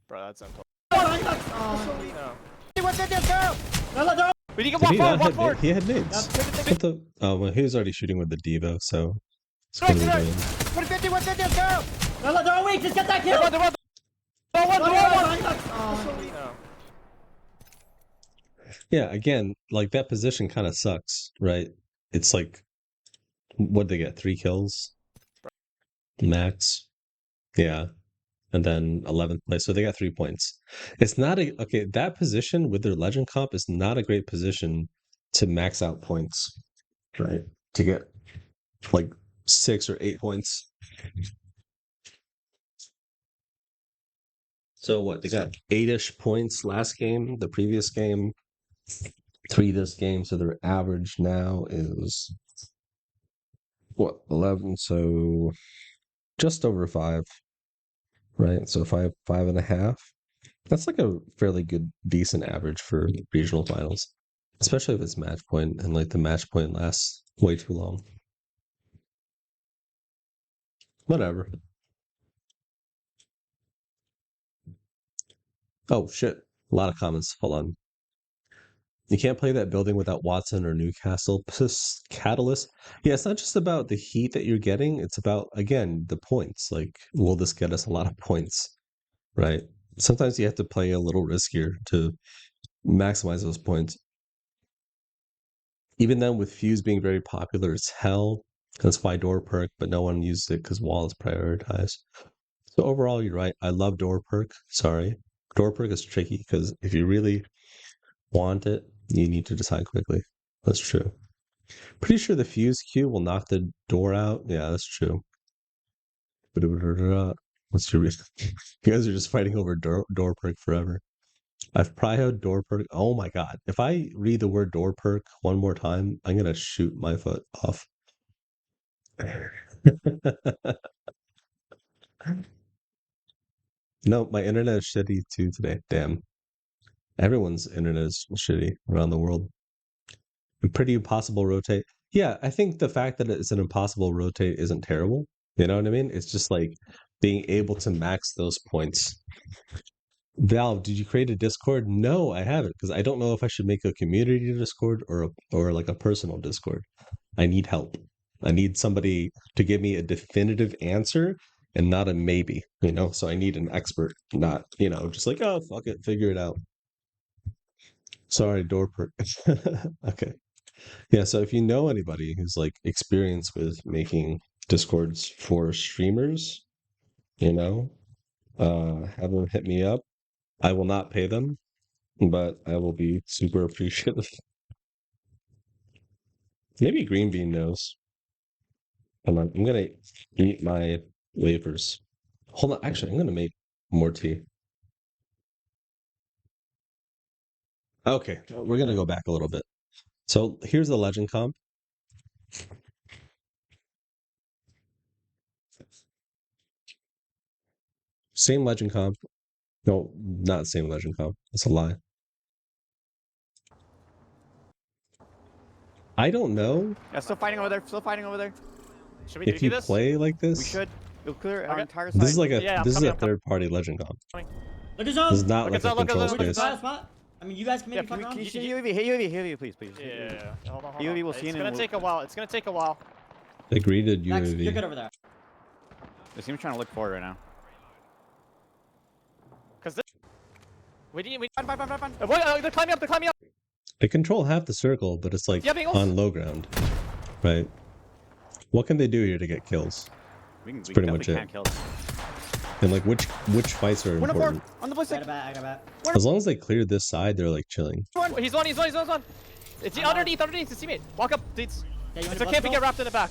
Bro, that's uncalled. oh, 150, let's go. no, they're We need to Did walk he forward. not Walk have forward. he had nades. What the? Oh, well, he was already shooting with the Devo, so it's Right, gonna be right. doing. 150, 150, let's go. no, they're weak. Just get that The kill. one. The one. The one. The one. Yeah, again, like that position kind of sucks, right? It's like, what did they get? 3 kills max, yeah, and then 11th place. So they got 3 points. It's not a okay. That position with their legend comp is not a great position to max out points, right? To get like 6 or 8 points. So what? They got 8-ish points last game. The previous game, 3 this game. So their average now is what, 11? So just over 5, right? So 5.5. That's like a fairly good, decent average for regional finals, especially if it's match point and like the match point lasts way too long. Whatever. Oh shit! A lot of comments. Hold on. You can't play that building without Watson or Newcastle. Catalyst. Yeah, it's not just about the heat that you're getting. It's about, again, the points. Like, will this get us a lot of points? Right? Sometimes you have to play a little riskier to maximize those points. Even then, with Fuse being very popular, it's hell. That's why door perk, but no one uses it because wall is prioritized. So overall, you're right. I love door perk. Sorry. Door perk is tricky because if you really want it, you need to decide quickly. That's true. Pretty sure the fuse Q will knock the door out. Yeah, that's true. What's your reason? You guys are just fighting over door perk forever. I've prioed door perk. Oh my god. If I read the word door perk one more time, I'm gonna shoot my foot off. No, my internet is shitty too today. Damn. Everyone's internet is shitty around the world. A pretty impossible rotate. Yeah, I think the fact that it's an impossible rotate isn't terrible. You know what I mean? It's just like being able to max those points. Valve, did you create a Discord? No, I haven't, because I don't know if I should make a community Discord or like a personal Discord. I need help. I need somebody to give me a definitive answer and not a maybe, you know? So I need an expert, not, you know, just like, oh, fuck it, figure it out. Sorry, door perk. Okay. Yeah, so if you know anybody who's like experienced with making Discords for streamers, you know, have them hit me up. I will not pay them, but I will be super appreciative. Maybe Green Bean knows. Hold on, I'm gonna eat my wafers. Hold on, actually, I'm gonna make more tea. Okay, we're gonna go back a little bit. So here's the legend comp. Same legend comp. No, not same legend comp. It's a lie. I don't know Yeah, still fighting over there. Still fighting over there. Should we if do you this? play like this. We should. It'll clear our Okay. entire side. This is like Yeah, I'm this is coming, a I'm coming. third party legend comp. Look at zone. This is not Look like at that, a look at control that, look at space. Spot. I mean, you guys can maybe Yeah, fuck can around. Can you You see can- UAV? Hey UAV, hey UAV, please, please. Yeah. Hold on, hold UAV on. will see It's in gonna and take a while. It's gonna take a while. They greeted Max, you're UAV. good over there. They seem trying to look forward right now. Cause this... we need. Fine. They're climbing up. They're climbing up. They control half the circle, but it's like Yeah, Bengals. on low ground, right? What can they do here to get kills? We pretty much definitely it. can't kill them. And like which fights are One up four important? on the blue I got stick. a bat. I got a bat. As long as they clear this side, they're like chilling. He's on. It's I'm on. underneath. It's a teammate. Walk up, dudes. Yeah, you want It's to okay if we get wrapped in the back.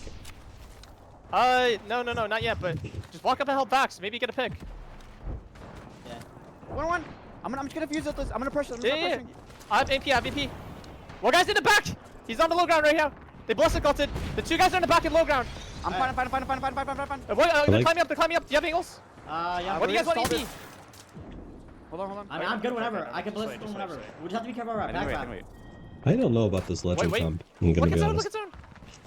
No, not yet. But just walk up and help back. So maybe you get a pick. Yeah. 1-1. I'm just gonna fuse this. I'm gonna pressure. I'm gonna Yeah. start pressuring. I have AP. One guy's in the back. He's on the low ground right now. They blessed culted. The two guys are in the back in low ground. I'm fine. They're like- climbing up. Do you have angles? Yeah. What do you guys want stalled EP? it. Hold on. I mean, I'm good whenever. Okay, I can just blitz wait, them whenever. just wait. We just have to be careful of our I can wait. background. I don't know about this legend wait. comp. I'm gonna Look be at zone. honest. Look at zone.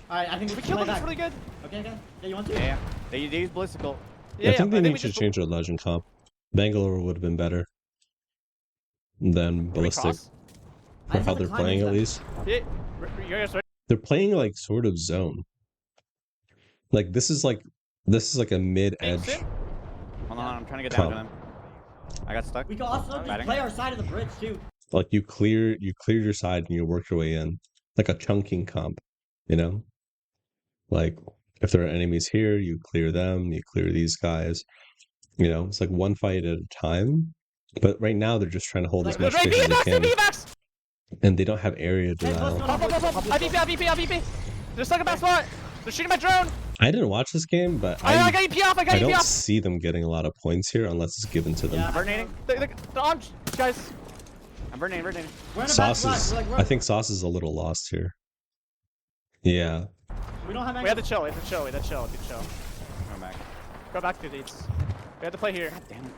Alright, I think We we killed play him. It's back. really good. Okay. Yeah, you want to? Yeah. They use ballistical. Yeah, I think but they we need to just- change their legend comp. Bangalore would have been better than Can we ballistic cross? I for just how have to they're climb playing into at them. least. Yeah. You guys ready? They're playing like sort of zone. Like this is like a mid edge. Sim? Hold on. I'm trying to get down to Comp. them. I got stuck. We can also just Batting. play our side of the bridge too. Like you clear your side and you work your way in. Like a chunking comp, you know? Like if there are enemies here, you clear them, you clear these guys. You know, it's like one fight at a time. But right now they're just trying to hold as much Right, space as they VMAX, can. VMAX! And they don't have area Hey, denial. Pop. IVP. They're stuck in back spot. They're shooting my drone. I didn't watch this game, but I I got EP off. I got I EP don't off. see them getting a lot of points here unless it's given to them. Yeah. Burnating. They're on, guys. I'm burning. We're in a Sauce back is, spot. I think Sauce is a little lost here. Yeah. We don't have We have angles. to chill. We have to chill. Go back. Go back to these. We have to play here. Damn it.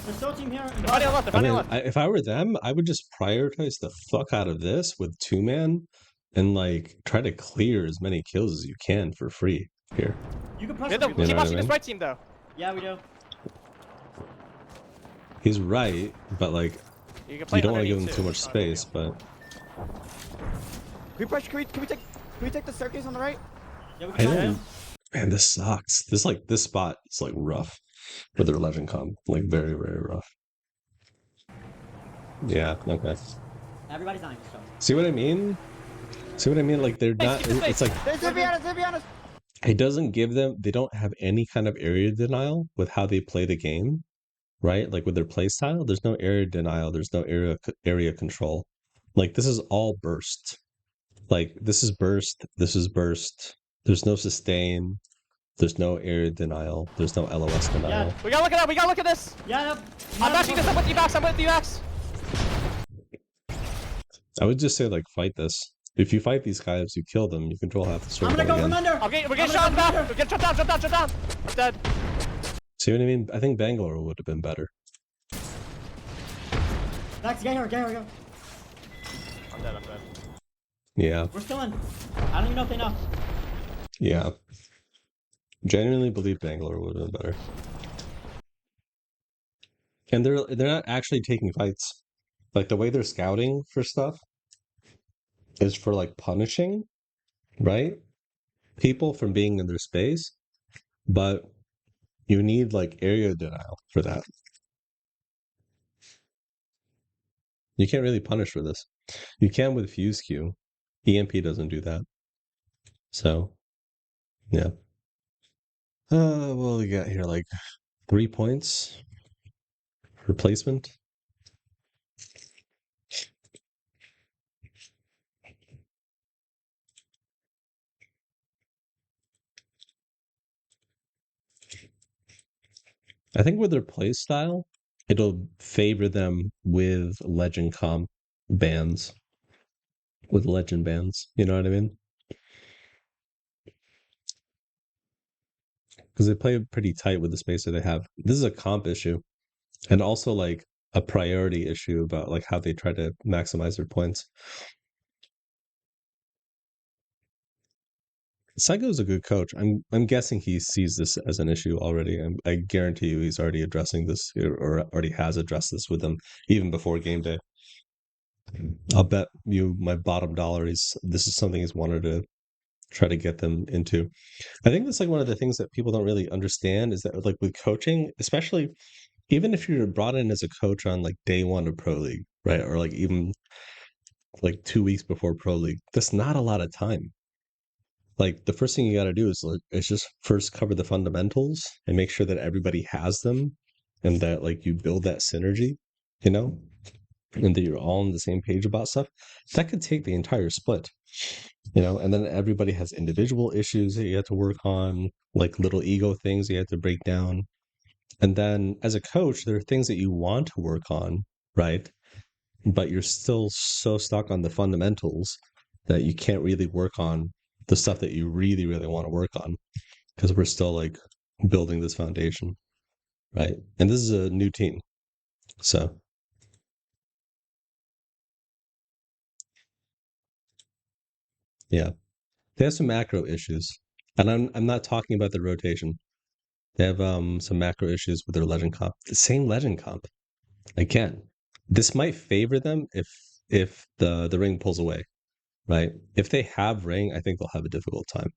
There's still a team here. They're fighting on left. They're I fighting mean, on left. if I were them, I would just prioritize the fuck out of this with 2-man and like try to clear as many kills as you can for free here. You can We press have to people. You keep know what I watching this mean? right team though. Yeah, we do. He's right, but like You can play you don't want to give underneath, him too too. much It's not a big space, deal. but Can we pressure? Can we take the staircase on the right? Yeah, we I can try don't. to. Man, this sucks. This spot is like rough for their legend comp, like very rough. Yeah. Okay. Everybody's dying. So. See what I mean? Like they're not. keep the It's like Let's be honest. it doesn't give them. They don't have any kind of area denial with how they play the game, right? Like with their play style, there's no area denial. There's no area control. Like this is all burst. Like this is burst. This is burst. There's no sustain. There's no area denial. There's no LOS denial. Yeah. We gotta look at that. We gotta look at this. Yeah, no. I'm backing this. I'm with you, Max. I would just say like fight this. If you fight these guys, you kill them. You control half the I'm circle gonna go from again. under. Okay, we're I'm getting gonna shot in the go from back. under. We're getting shot down. I'm dead. See what I mean? I think Bangalore would have been better. Max, get here, go. I'm dead. Yeah. We're still in. I don't even know if they know. Yeah. Genuinely believe Bangalore would have been better. And they're not actually taking fights. Like the way they're scouting for stuff is for like punishing, right? People from being in their space, but you need like area denial for that. You can't really punish for this. You can with fuse Q. EMP doesn't do that. So, yeah. Well, we got here like 3 points. Replacement. I think with their play style, it'll favor them with legend comp bands. With legend bands. You know what I mean? Because they play pretty tight with the space that they have. This is a comp issue. And also like a priority issue about like how they try to maximize their points. Saigo's a good coach. I'm guessing he sees this as an issue already. I guarantee you he's already addressing this or already has addressed this with them even before game day. I'll bet you my bottom dollar is this is something he's wanted to try to get them into. I think that's like one of the things that people don't really understand is that like with coaching, especially even if you're brought in as a coach on like day one of pro league, right? Or like even like 2 weeks before pro league, that's not a lot of time. Like the first thing you got to do is just first cover the fundamentals and make sure that everybody has them and that like you build that synergy, you know, and that you're all on the same page about stuff. That could take the entire split, you know, and then everybody has individual issues that you have to work on, like little ego things you have to break down. And then as a coach, there are things that you want to work on, right? But you're still so stuck on the fundamentals that you can't really work on the stuff that you really, really want to work on because we're still like building this foundation, right? And this is a new team. So, yeah, they have some macro issues. And I'm not talking about the rotation. They have some macro issues with their legend comp. The same legend comp. Again, this might favor them if the ring pulls away, right? If they have ring, I think they'll have a difficult time.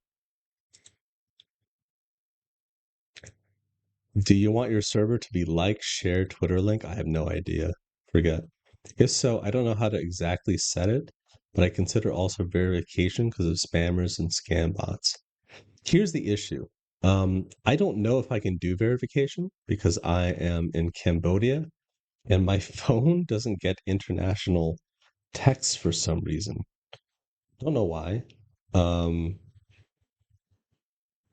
Do you want your server to be like, share, Twitter link? I have no idea. Forget. If so, I don't know how to exactly set it, but I consider also verification because of spammers and scam bots. Here's the issue. I don't know if I can do verification because I am in Cambodia and my phone doesn't get international texts for some reason. Don't know why.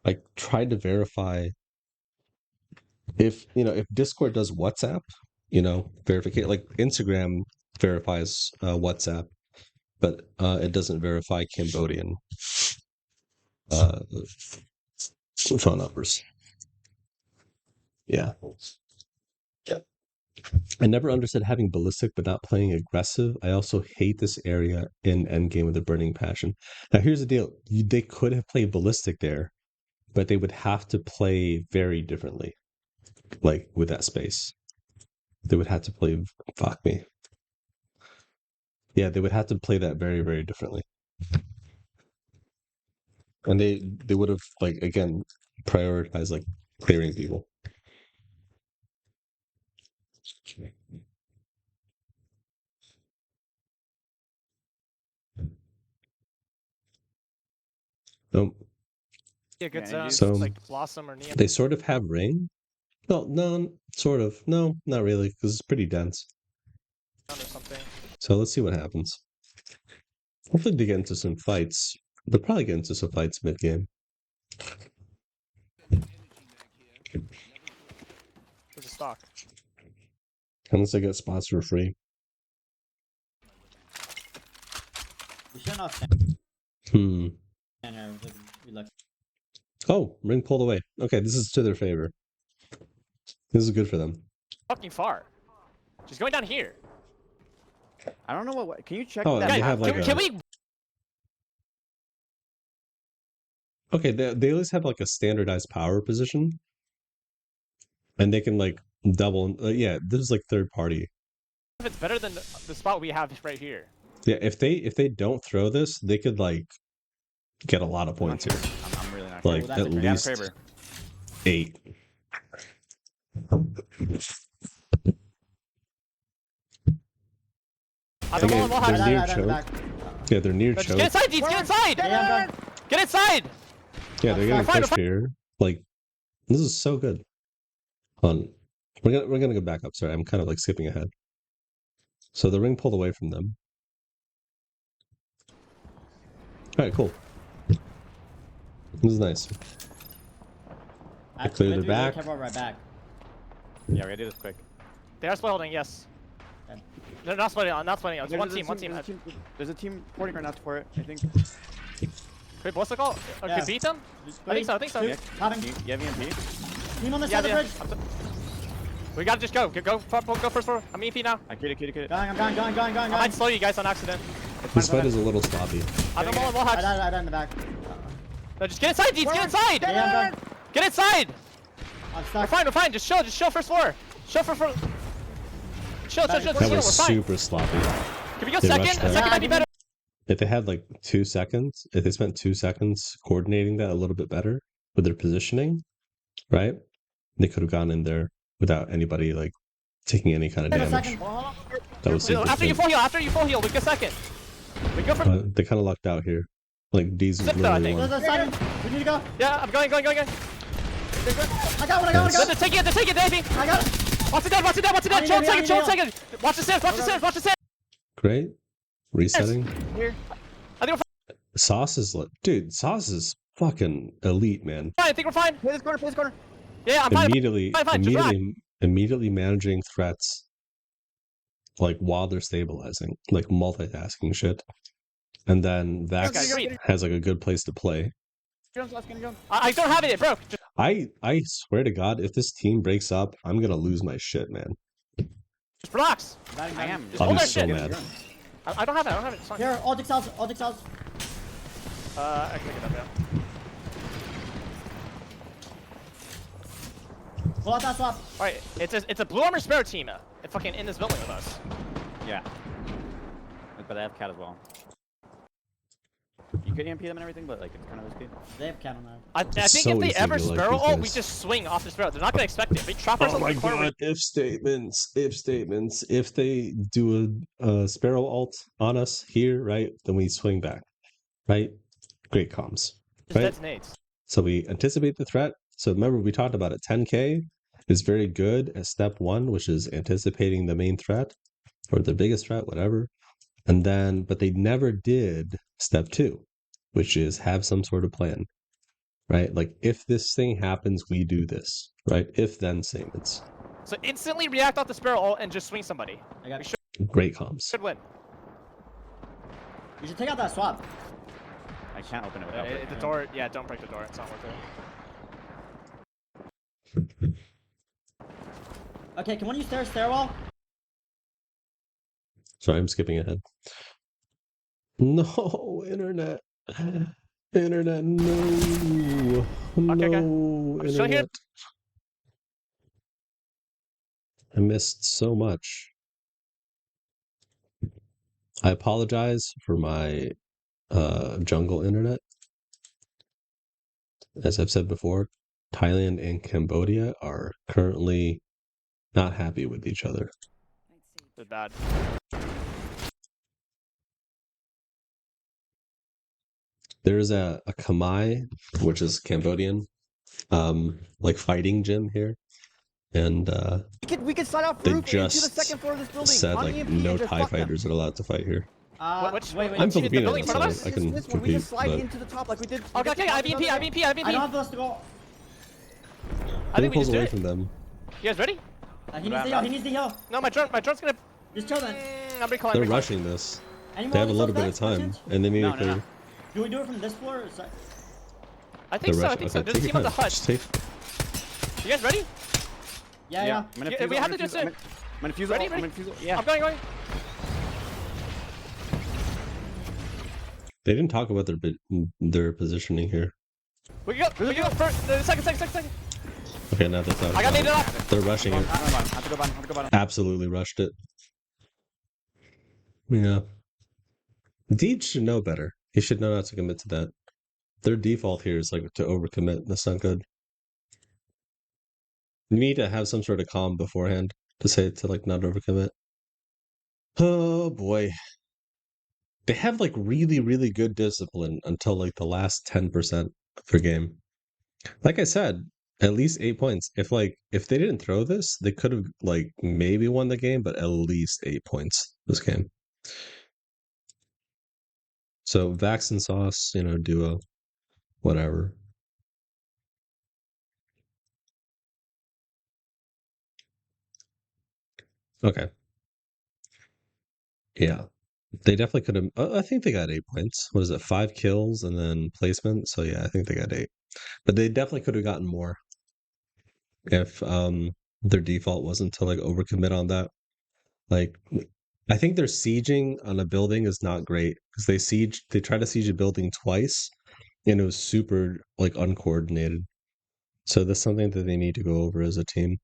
I tried to verify if Discord does WhatsApp, verification, like Instagram verifies WhatsApp, but it doesn't verify Cambodian phone numbers. Yeah. I never understood having ballistic but not playing aggressive. I also hate this area in endgame with a burning passion. Now here's the deal: they could have played ballistic there, but they would have to play very differently, like with that space. They would have to play. Fuck me. Yeah, they would have to play that very, very differently. And they would have, like, again, prioritized like clearing people. No, Yeah, good Yeah, zones. so- like Blossom or Neon they sort of have ring. No, sort of. No, not really, because it's pretty dense. or something. So let's see what happens. Hopefully they get into some fights. They'll probably get into some fights mid-game. There's a stock. Unless they get spots for free. We should not Hmm. stand. Oh, ring pulled away. Okay, this is to their favor. This is good for them. Fucking far. She's going down here. I don't know what. Can you check Oh, that? they Guys, have like can we? Okay, they at least have like a standardized power position. And they can like double. Yeah, this is like third party. If it's better than the spot we have right here. Yeah, if they don't throw this, they could like get a lot of I'm points not here. sure. I'm really not Like sure. that's at a They have least favor. 8. I don't know Okay, what they're happened. near choke. Yeah, they're near Just choke. get inside, Deeds, get inside! Yeah, I'm done. Get inside! Yeah, they're getting Fine, pushed here. Like, this is so good. Hold on. We're gonna go back up. Sorry, I'm kind of like skipping ahead. So the ring pulled away from them. All right, cool. This is nice. I clear the do back. Careful right back. Yeah, we gotta do this quick. They are split holding, yes. Okay. They're not splitting out, not splitting out. It's There's one team. There's a team porting right now for it. I think. Wait, what's the call? Or Yeah. can beat them? I think so, I think so. Two, Having You have EMP? team on the Yeah, side of the yeah. bridge. We gotta just go. Go first floor. I'm EP now. I killed it. I'm going. I might slow you guys on accident. This fight is a little sloppy. I don't know wall I hacks. died in the back. No, just get inside, Deeds, get inside! Yeah, I'm done. Get inside! I'm We're stuck. fine, just chill first floor. Chill. Chill, That we're was fine. super sloppy. Can we go They second? rushed A that. second might be better. If they had like 2 seconds, if they spent 2 seconds coordinating that a little bit better with their positioning, right? They could have gone in there without anybody like taking any kind of Wait a damage. second. That was After you significant. full heal, we go second. We go for. They kind of lucked out here. Like D's Zip though, I literally think. won. There's a second. We need to go. Yeah, I'm going. I got one. I got one. They're taking it, Davey. I got it. Watch it dead. I need Chill to heal. second. Watch the stairs. Watch the stairs. Great. Resetting. Here. I think we're Sauce is like, dude, Sauce is fucking elite, man. fine. I think we're fine. Play this corner. Yeah, I'm fine. Immediately, fine, just relax. immediately managing threats, like while they're stabilizing, like multitasking shit. And then Vax Agreed. has like a good place to play. I don't have it. It broke. Just I swear to God, if this team breaks up, I'm gonna lose my shit, man. relax. I am. Just I'll hold be that so shit. mad. I don't have it. It's fine. Here, all dicks out. I can pick it up. Yeah. Pull out that swap. All right. It's a blue armor spare team. Fucking in this building with us. Yeah. But I have cat as well. You could EMP them and everything, but like it's kind of risky. They have cat on that. I think so if they easy ever to, like, sparrow these ult, we guys. just swing off the sparrow. They're not gonna expect it. We trap ourselves in the corner. if statements. If they do a sparrow ult on us here, right, then we swing back, right? Great comms, Just right? detonates. So we anticipate the threat. So remember, we talked about it. 10K is very good at step 1, which is anticipating the main threat or the biggest threat, whatever. And then, but they never did step 2, which is have some sort of plan, right? Like if this thing happens, we do this, right? If then statements. So instantly react off the sparrow ult and just swing somebody. I got. We Great comms. should win. You should take out that swap. I can't open it without breaking The it. door. Yeah, don't break the door. It's not worth it. Okay, can one use stairwell? Sorry, I'm skipping ahead. No, internet. Internet, no. Okay. No, I'm still here. internet. I missed so much. I apologize for my jungle internet. As I've said before, Thailand and Cambodia are currently not happy with each other. It's bad. There's a Khmer, which is Cambodian, like fighting gym here. And We could slide off they roof into the just second floor of this building. said on like EMP no and just TIE fuck them. fighters are allowed to fight here. Which- Wait. I'm Is it the Filipino, building in front of so us? I can This one, we just compete, slide but into the top like we did. Okay. I have EMP. I don't have those to go. I they think we pulls just do away it. from them. You guys ready? He needs the heal. No, my drone's gonna. Just chill then. I'm recalling. They're recalling. rushing this. Any more They have a of little those bit of decks, by time, chance? and they need No, to no, clear. no. Do we do it from this floor? Or I think so. I think so. Okay, There's a take team on your the time. hut. Just take. You guys ready? Yeah. I'm gonna Yeah, fuse we it, have I'm to gonna do fuse it, it. I'm gonna fuse it. Ready, I'm ready? gonna fuse it. Yeah. I'm going. They didn't talk about their positioning here. We can go first. Second. Okay, now they're talking. I got about naded it. off. They're rushing it. Have to go bottom. Absolutely rushed it. Yeah. Deej should know better. He should know not to commit to that. Their default here is like to overcommit. That's not good. You need to have some sort of calm beforehand to say to like not overcommit. Oh boy. They have like really, really good discipline until like the last 10% of their game. Like I said, at least 8 points. If they didn't throw this, they could have like maybe won the game, but at least 8 points this game. So Vax and Sauce, duo, whatever. Okay. Yeah. They definitely could have. I think they got 8 points. What is it? 5 kills and then placement. So yeah, I think they got 8. But they definitely could have gotten more if their default wasn't to like overcommit on that. Like, I think their sieging on a building is not great because they try to siege a building twice, and it was super like uncoordinated. So that's something that they need to go over as a team.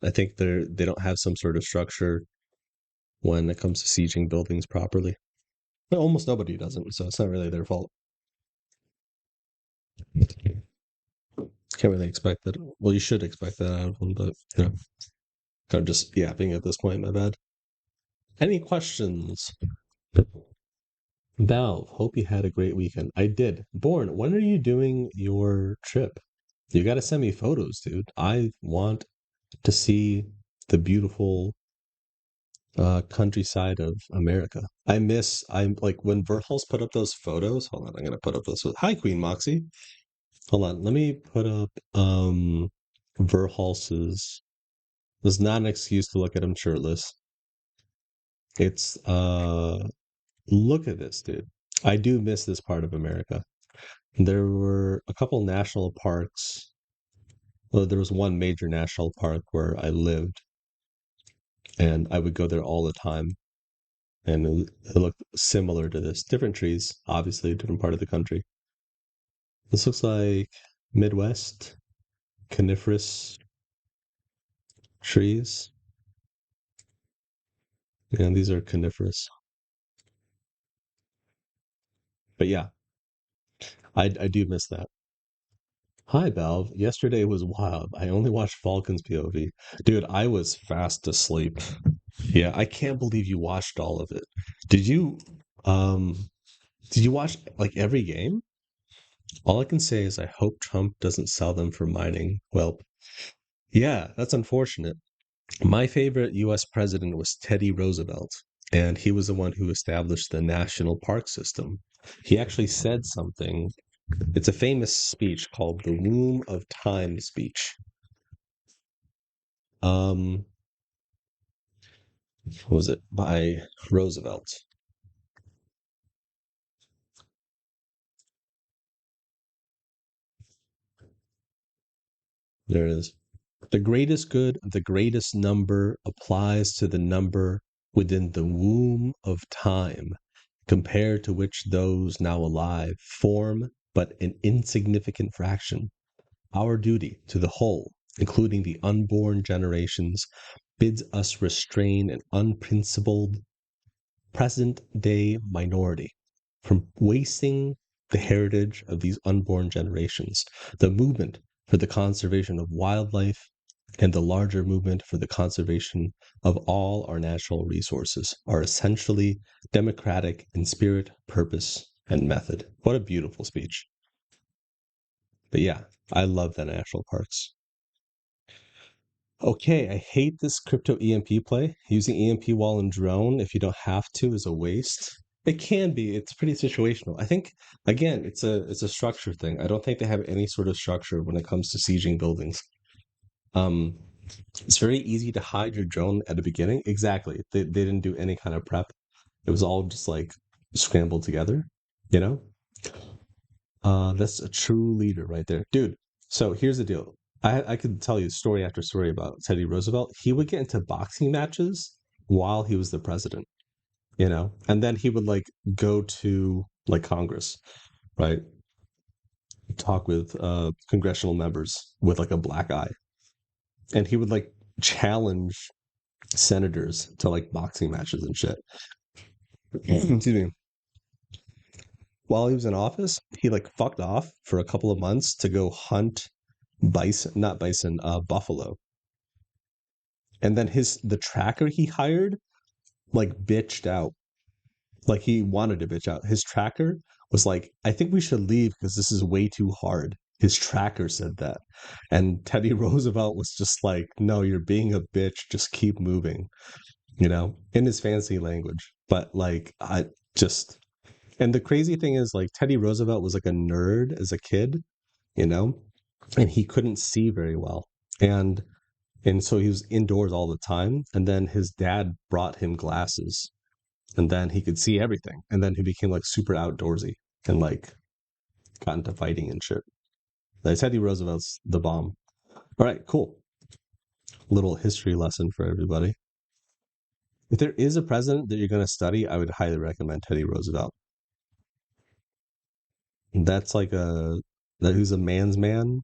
I think they don't have some sort of structure when it comes to sieging buildings properly. But almost nobody doesn't, so it's not really their fault. Can't really expect that. Well, you should expect that out of them, but you know, kind of just yapping at this point. My bad. Any questions? Valve, hope you had a great weekend. I did. Born, when are you doing your trip? You got to send me photos, dude. I want to see the beautiful countryside of America. I'm like when Verhulst put up those photos. Hold on, I'm gonna put up those. Hi, Queen Moxie. Hold on, let me put up Verhulst's. There's not an excuse to look at him shirtless. It's look at this, dude. I do miss this part of America. There were a couple national parks. Well, there was one major national park where I lived, and I would go there all the time. And it looked similar to this. Different trees, obviously, different part of the country. This looks like Midwest coniferous trees. Yeah, these are coniferous. But yeah, I do miss that. Hi, Valve. Yesterday was wild. I only watched Falcon's POV. Dude, I was fast asleep. Yeah, I can't believe you watched all of it. Did you um did you watch like every game? All I can say is I hope Trump doesn't sell them for mining. Well, yeah, that's unfortunate. My favorite US president was Teddy Roosevelt, and he was the one who established the national park system. He actually said something. It's a famous speech called the Womb of Time speech. What was it? By Roosevelt. There it is. The greatest good of the greatest number applies to the number within the womb of time, compared to which those now alive form but an insignificant fraction. Our duty to the whole, including the unborn generations, bids us restrain an unprincipled present-day minority from wasting the heritage of these unborn generations. The movement for the conservation of wildlife and the larger movement for the conservation of all our natural resources are essentially democratic in spirit, purpose, and method. What a beautiful speech. But yeah, I love the national parks. Okay, I hate this crypto EMP play. Using EMP while in drone, if you don't have to, is a waste. It can be. It's pretty situational. I think again, it's a structure thing. I don't think they have any sort of structure when it comes to sieging buildings. Um, it's very easy to hide your drone at the beginning. Exactly. They didn't do any kind of prep. It was all just like scrambled together, you know? That's a true leader right there. Dude, so here's the deal. I could tell you story after story about Teddy Roosevelt. He would get into boxing matches while he was the president, you know? And then he would like go to like Congress, right? Talk with congressional members with like a black eye. And he would like challenge senators to like boxing matches and shit. Excuse me. While he was in office, he like fucked off for a couple of months to go hunt bison, not bison, buffalo. And then the tracker he hired like bitched out. Like he wanted to bitch out. His tracker was like, I think we should leave because this is way too hard. His tracker said that. And Teddy Roosevelt was just like, no, you're being a bitch. Just keep moving, you know, in his fancy language. But like, I just, and the crazy thing is like Teddy Roosevelt was like a nerd as a kid, you know, and he couldn't see very well. And so he was indoors all the time. And then his dad brought him glasses and then he could see everything. And then he became like super outdoorsy and like got into fighting and shit. Like Teddy Roosevelt's the bomb. All right, cool. Little history lesson for everybody. If there is a president that you're going to study, I would highly recommend Teddy Roosevelt. That's like that who's a man's man,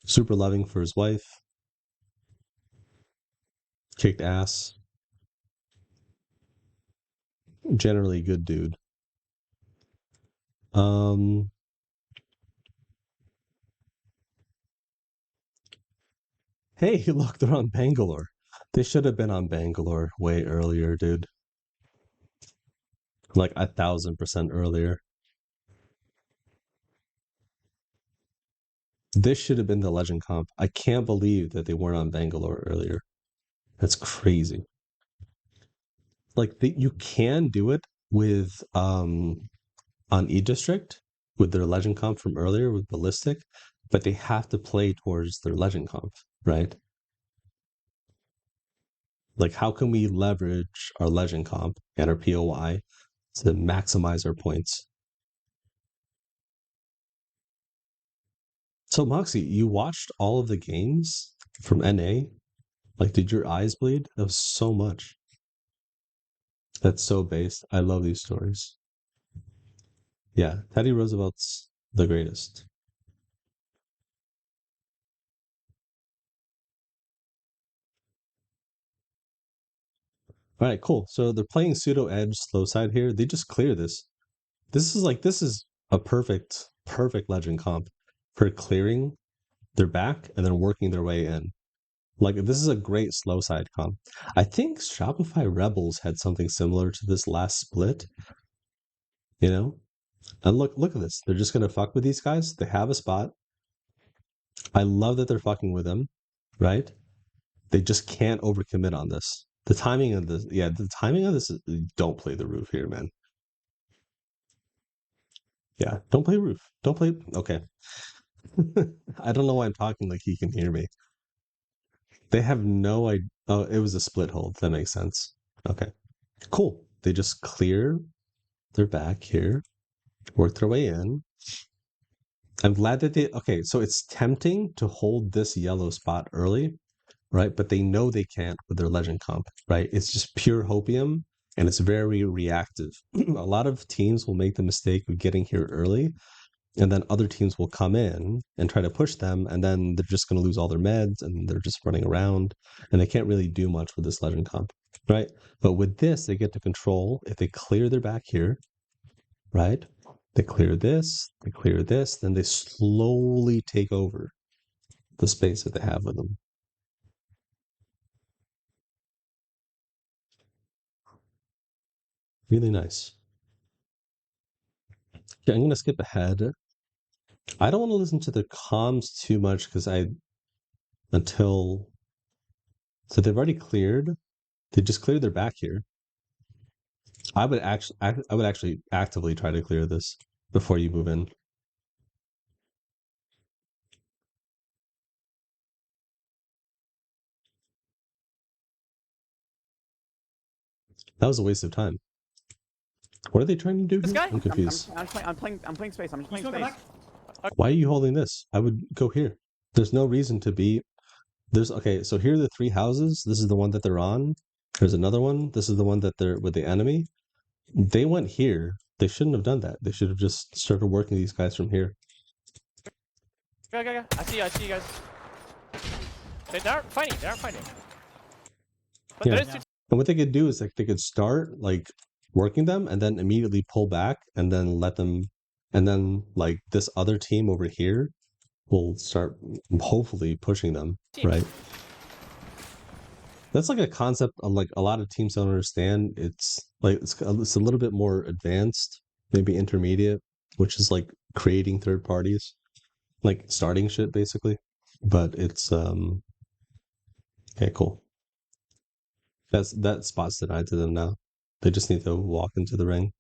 super loving for his wife, Kicked ass. Generally good dude. Hey, look, they're on Bangalore. They should have been on Bangalore way earlier, dude. Like 1,000% earlier. This should have been the Legend comp. I can't believe that they weren't on Bangalore earlier. That's crazy. Like you can do it with on E-District with their Legend comp from earlier with Ballistic, but they have to play towards their Legend comp, right? Like, how can we leverage our Legend comp and our POI to maximize our points? So, Moxie, you watched all of the games from NA? Like, did your eyes bleed? That was so much. That's so based. I love these stories. Yeah, Teddy Roosevelt's the greatest. All right, cool. So they're playing pseudo edge slow side here. They just clear this. This is a perfect Legend comp for clearing their back and then working their way in. Like, this is a great slow side comp. I think Shopify Rebels had something similar to this last split. You know? And look at this. They're just gonna fuck with these guys. They have a spot. I love that they're fucking with them, right? They just can't overcommit on this. The timing of this, is, don't play the roof here, man. Yeah, don't play roof. Don't play. Okay. I don't know why I'm talking like he can hear me. They have no idea. Oh, it was a split hold. That makes sense. Okay. Cool. They just clear their back here, work their way in. I'm glad that okay, so it's tempting to hold this yellow spot early, right? But they know they can't with their Legend comp, right? It's just pure hopium and it's very reactive. A lot of teams will make the mistake of getting here early, and then other teams will come in and try to push them, and then they're just going to lose all their meds and they're just running around and they can't really do much with this Legend comp, right? But with this, they get to control. If they clear their back here, right? They clear this, then they slowly take over the space that they have with them. Really nice. Okay, I'm going to skip ahead. I don't want to listen to the comms too much because so they've already cleared. They just cleared their back here. I would actually actively try to clear this before you move in. That was a waste of time. What are they trying to do This here? guy? I'm confused. I'm playing space. I'm just playing Can you space. go back? Why are you holding this? I would go here. There's no reason to be. Okay, so here are the three houses. This is the one that they're on. There's another one. This is the one that they're with the enemy. They went here. They shouldn't have done that. They should have just started working these guys from here. Go. I see you guys. They aren't fighting. But Yeah. there is two. And what they could do is like they could start like working them and then immediately pull back and then let them, and then like this other team over here will start hopefully pushing them, right? That's like a concept like a lot of teams don't understand. It's like it's a little bit more advanced, maybe intermediate, which is like creating third parties, like starting shit basically. But it's okay, cool. That spot's denied to them now. They just need to walk into the ring.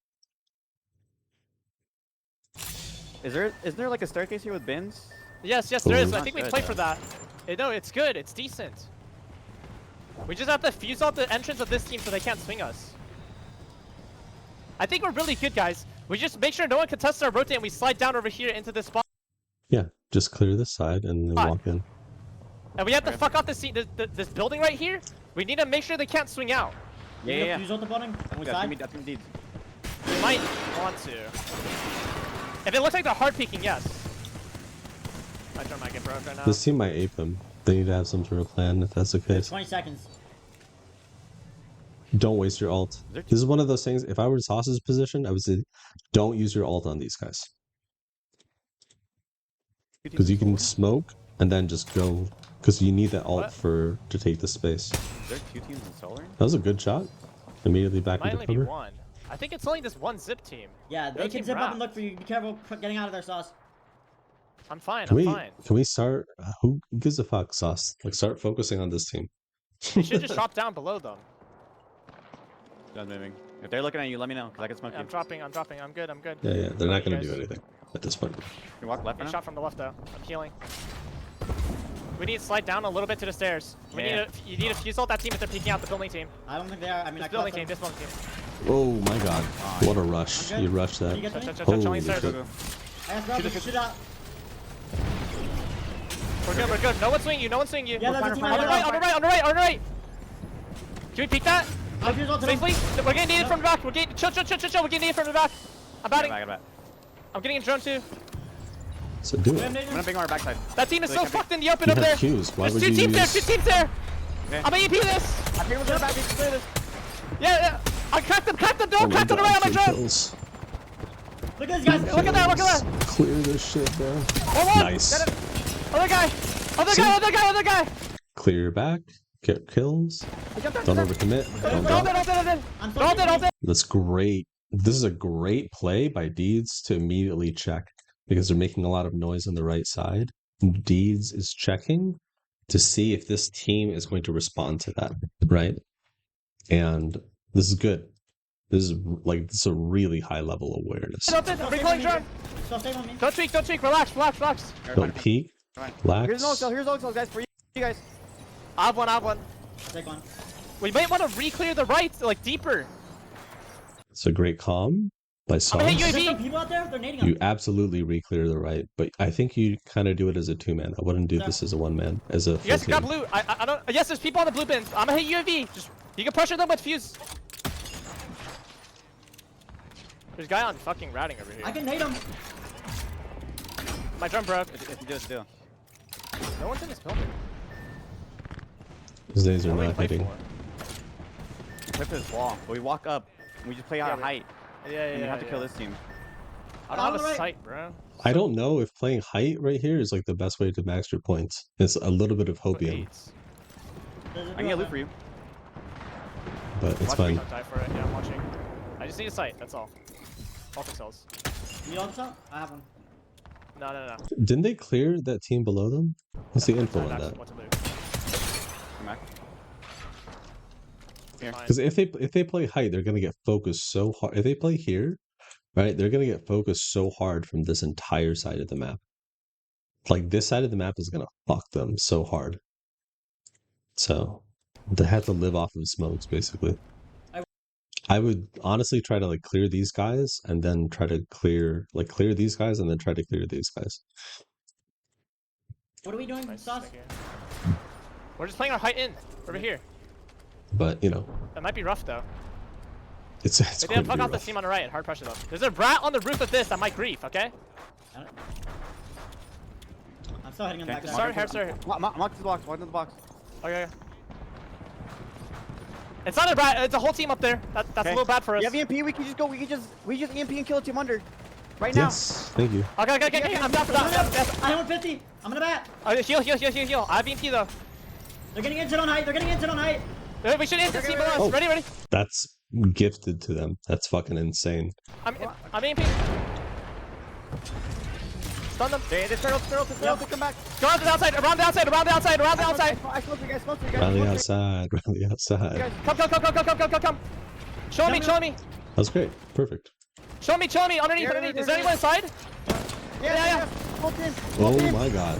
Is there like a staircase here with bins? Yes, there is. Ooh. I think we Not play good, for that. No, it's good. It's decent. We just have to fuse out the entrance of this team so they can't swing us. I think we're really good, guys. We just make sure no one contests our rotate and we slide down over here into this spot. Yeah, just clear this side and then walk in. And we have to fuck off this building right here. We need to make sure they can't swing out. Yeah. Fuse out the bottom. On the side. That's indeed. We might want to. If it looks like they're hard peeking, yes. My turn might get broke right now. This team might ape them. They need to have some sort of plan if that's the case. 20 seconds. Don't waste your ult. there This is one of those things. If I were in Sauce's position, I would say, don't use your ult on these guys two teams because you in can solar? smoke and then just go because you need that ult What? to take the space. Is there two teams in solar? That was a good shot. Immediately back Might into only be cover. one. I think it's only this one zip team. Yeah, The they other can team zip up and wrapped. look for you. Be careful getting out of their sauce. I'm fine. Can I'm we fine. can we start? Who gives a fuck, Sauce? Like start focusing on this team. You should just drop down below them. John's moving. If they're looking at you, let me know, because I can smoke Yeah, I'm you. dropping. I'm dropping. I'm good. I'm good. Yeah, they're not You gonna do guys. anything at this point. You walk left Get now? shot from the left though. I'm healing. We need to slide down a little bit to the stairs. We Yeah. you need to fuse ult that team if they're peeking out the building team. I don't think they are. I mean, This I building caught team. them. This building team. Oh my god! What a rush! I'm good. You rushed Can that. you get to me? Holy Chilling stairs. shit. I got Rob, shoot out. We're good. We're good. No one's swinging you. No one's swinging you. Yeah, there's a team On the right. On the right. On the right. On the right. Can we peek that? I'll fuse ult to them. Safely? We're getting needed from the back. We're getting chill. We're getting needed from the back. I'm batting. Back. I'm getting a drone too. So do We it. have I'm gonna nades. bring our backside. That team is So so they can be- fucked in the open You over have there. Qs. Why There's would two you teams there. use? Two teams there. Okay. I'm gonna EP this. I think we're gonna back. We can clear this. Yeah. I cracked them. Cracked them. Oh Don't my crack them around god! my Three drone. kills. Look at these guys. Look at that. Look at that. Clear this shit, bro. One. Nice. Other guy. Other See? guy. Other guy. Other guy. Clear your back. Get kills. Don't overcommit. Don't Hold drop. it. I'm Hold it. That's great. This is a great play by Deeds to immediately check because they're making a lot of noise on the right side. Deeds is checking to see if this team is going to respond to that, right? And this is good. This is a really high level awareness. Recalling drone. Still stay on me. Don't tweak. Relax. Don't peek. Relax. Here's no Here's no guys, for you guys. I have one. I'll take one. We might want to re-clear the right, like deeper. It's a great calm by gonna hit Sauce. There's UAV. some people out there. They're nading You them. absolutely re-clear the right, but I think you kind of do it as a two-man. I wouldn't do this as a one-man, as a You full guys grab team. blue. I don't. Yes, there's people on the blue bins. I'm gonna hit UAV. Just you can pressure them with fuse. There's a guy on fucking routing over here. I can nade them. My drum broke. It's do. No one's in this building. These days are What do we not play hitting. for? Clip this wall, but we walk up. And we just play out Yeah, of height. Yeah. And we have to kill this team. I don't have a Alright. sight, bro. I don't know if playing height right here is like the best way to max your points. It's a little bit of Put hopium, eights. There's a I can get duo loot for there. you. but it's Watch fine. Don't die for it. Yeah, I'm watching. I just need a sight. That's all. Ultra cells. You ult cell? I have one. No. Didn't they clear that team below them? What's the info on Actually, that? what to loot. Come back. Here. Fine. Because if they play height, they're gonna get focused so hard. If they play here, right, they're gonna get focused so hard from this entire side of the map. Like this side of the map is gonna fuck them so hard. So they have to live off of smokes, basically. I would honestly try to like clear these guys and then try to clear these guys and then try to clear these guys. What are we doing, Nice, Sauce? thank you. We're just playing our height in over here. But you know, That might be rough though. it's They going didn't to fuck be off the rough. team on the right and hard pressure them. There's a brat on the roof of this that might grief, okay? I'm still heading in the Okay. back. Sorry, sorry. Walk to the box. Walk to the box. Okay. It's not a brat, it's a whole team up there. That's a Okay. little bad for us. You have EMP. We can just go. We just EMP and kill a team under. Right now. Yes, thank you. Okay. I'm down for that. Yes. I have 150. I'm gonna bat. Heal. I have EMP though. They're getting injured on height. We should hit the team below us. Oh. Ready? That's gifted to them. That's fucking insane. I'm EMP. Stun them. They're turtle to come back. Go around the outside. Around the outside. I smoke you guys. Smoke you guys. Round the smoke you outside, round the outside. guys. Come. Show me. That's great. Perfect. Show me. Underneath. Is there anyone inside? Yeah. Smoke in. Oh my god.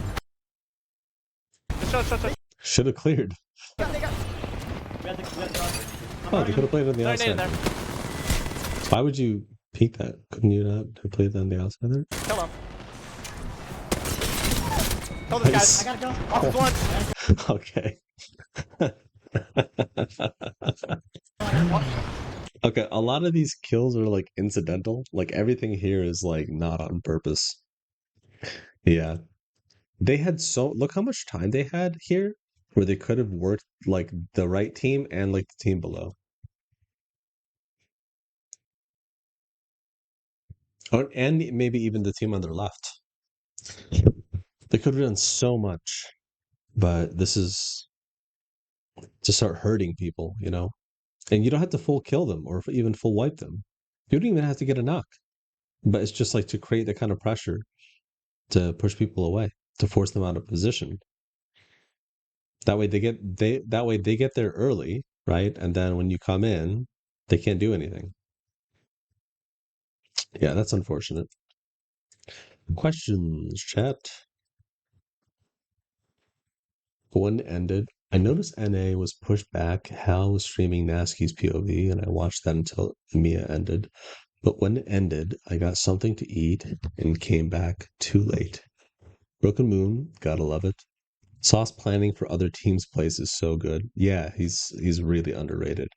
Show. Should have cleared. We have the Oh, they could have played on the They're in outside. there. Why would you peek that? Couldn't you not have played on the outside there? Kill him. Kill this Nice. I gotta go. Off one. Okay. Okay, a lot of these kills are like incidental. Like everything here is like not on purpose. Yeah. They had look how much time they had here where they could have worked like the right team and like the team below. and maybe even the team on their left. They could have done so much, but this is to start hurting people, you know? And you don't have to full kill them or even full wipe them. You don't even have to get a knock. But it's just like to create the kind of pressure to push people away, to force them out of position. That way they get there early, right? And then when you come in, they can't do anything. Yeah, that's unfortunate. Questions, chat. When ended, I noticed NA was pushed back. Hal was streaming Nasky's POV, and I watched that until EMEA ended. But when it ended, I got something to eat and came back too late. Broken Moon, gotta love it. Sauce planning for other teams' plays is so good. Yeah, he's really underrated.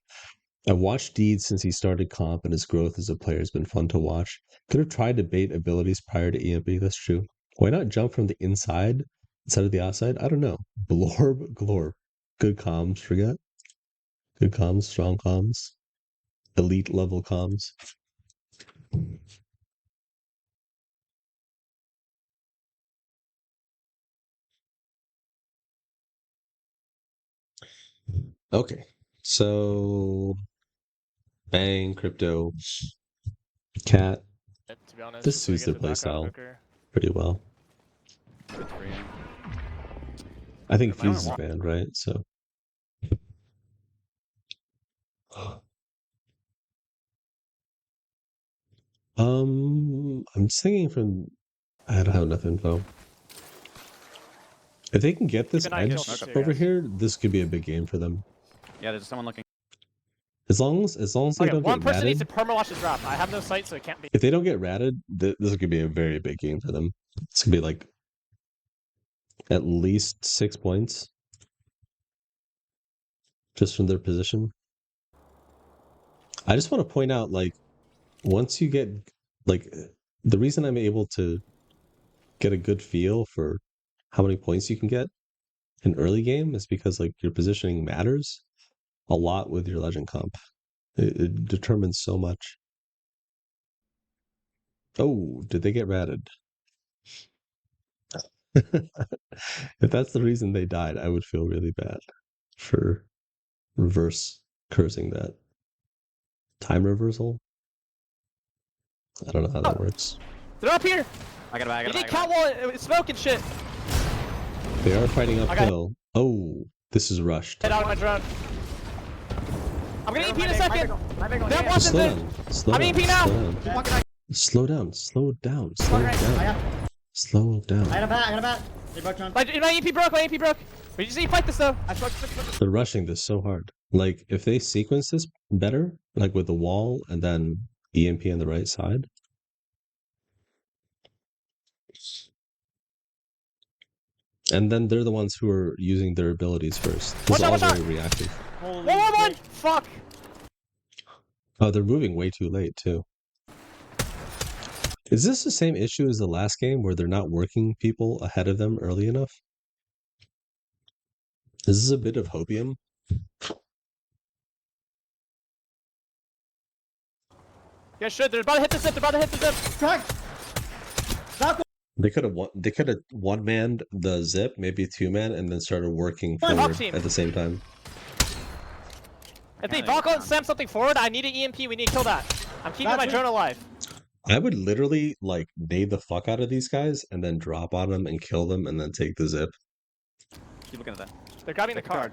I've watched Deed since he started comp, and his growth as a player has been fun to watch. Could have tried to bait abilities prior to EMP, that's true. Why not jump from the inside instead of the outside? I don't know. Glorb. Good comms, forget. Good comms, strong comms. Elite level comms. Okay. So Bang, Crypto, Cat. To be honest, This just so we suits get their the background playstyle quicker. pretty well. Good for you. I think I don't Fuse is want- banned, right? So I'm just thinking from I don't have enough info. If they can get this Keep an eye on edge Kelsey too, over guys. here, this could be a big game for them. Yeah, there's someone looking. As long as they Okay, don't one get person needs to ratted. perma watch his drop. I have no sight, so it can't be. If they don't get ratted, this could be a very big game for them. It's gonna be like at least 6 points just from their position. I just want to point out, like, once you get like the reason I'm able to get a good feel for how many points you can get in early game is because like your positioning matters a lot with your legend comp. It determines so much. Oh, did they get ratted? If that's the reason they died, I would feel really bad for reverse cursing that. Time reversal? I don't know how that works. They're up here. I got a bag. You need count wall. It's smoke and shit. They are fighting got it. uphill. Oh, this is rushed. Head out of my drone. I'm gonna EP in a second. That wasn't Slow it. down. Slow I'm down. EP now. Slow down. Slow down. Slow down. I Slow got, down. Slow down. I got a bat. I got a bat. They broke John. My EP broke. My EP broke. We just need to fight this though. They're rushing this so hard. Like, if they sequence this better, like with the wall and then EMP on the right side. And then they're the ones who are using their abilities first. It's Watch out, all watch out. very reactive. Holy One. shit. Fuck. Oh, they're moving way too late, too. Is this the same issue as the last game where they're not working people ahead of them early enough? Is this a bit of hopium? Yeah, sure. They're about to hit the zip. They're about to hit the zip. Crack. Stop. They could have one-manned the zip, maybe two-man, and then started working Fuck forward team. at the same time. If they Valko and slam something forward, I need an EMP. We need to kill that. I'm keeping That's my it. drone alive. I would literally like nade the fuck out of these guys and then drop on them and kill them and then take the zip. Keep looking at that. They're grabbing the car.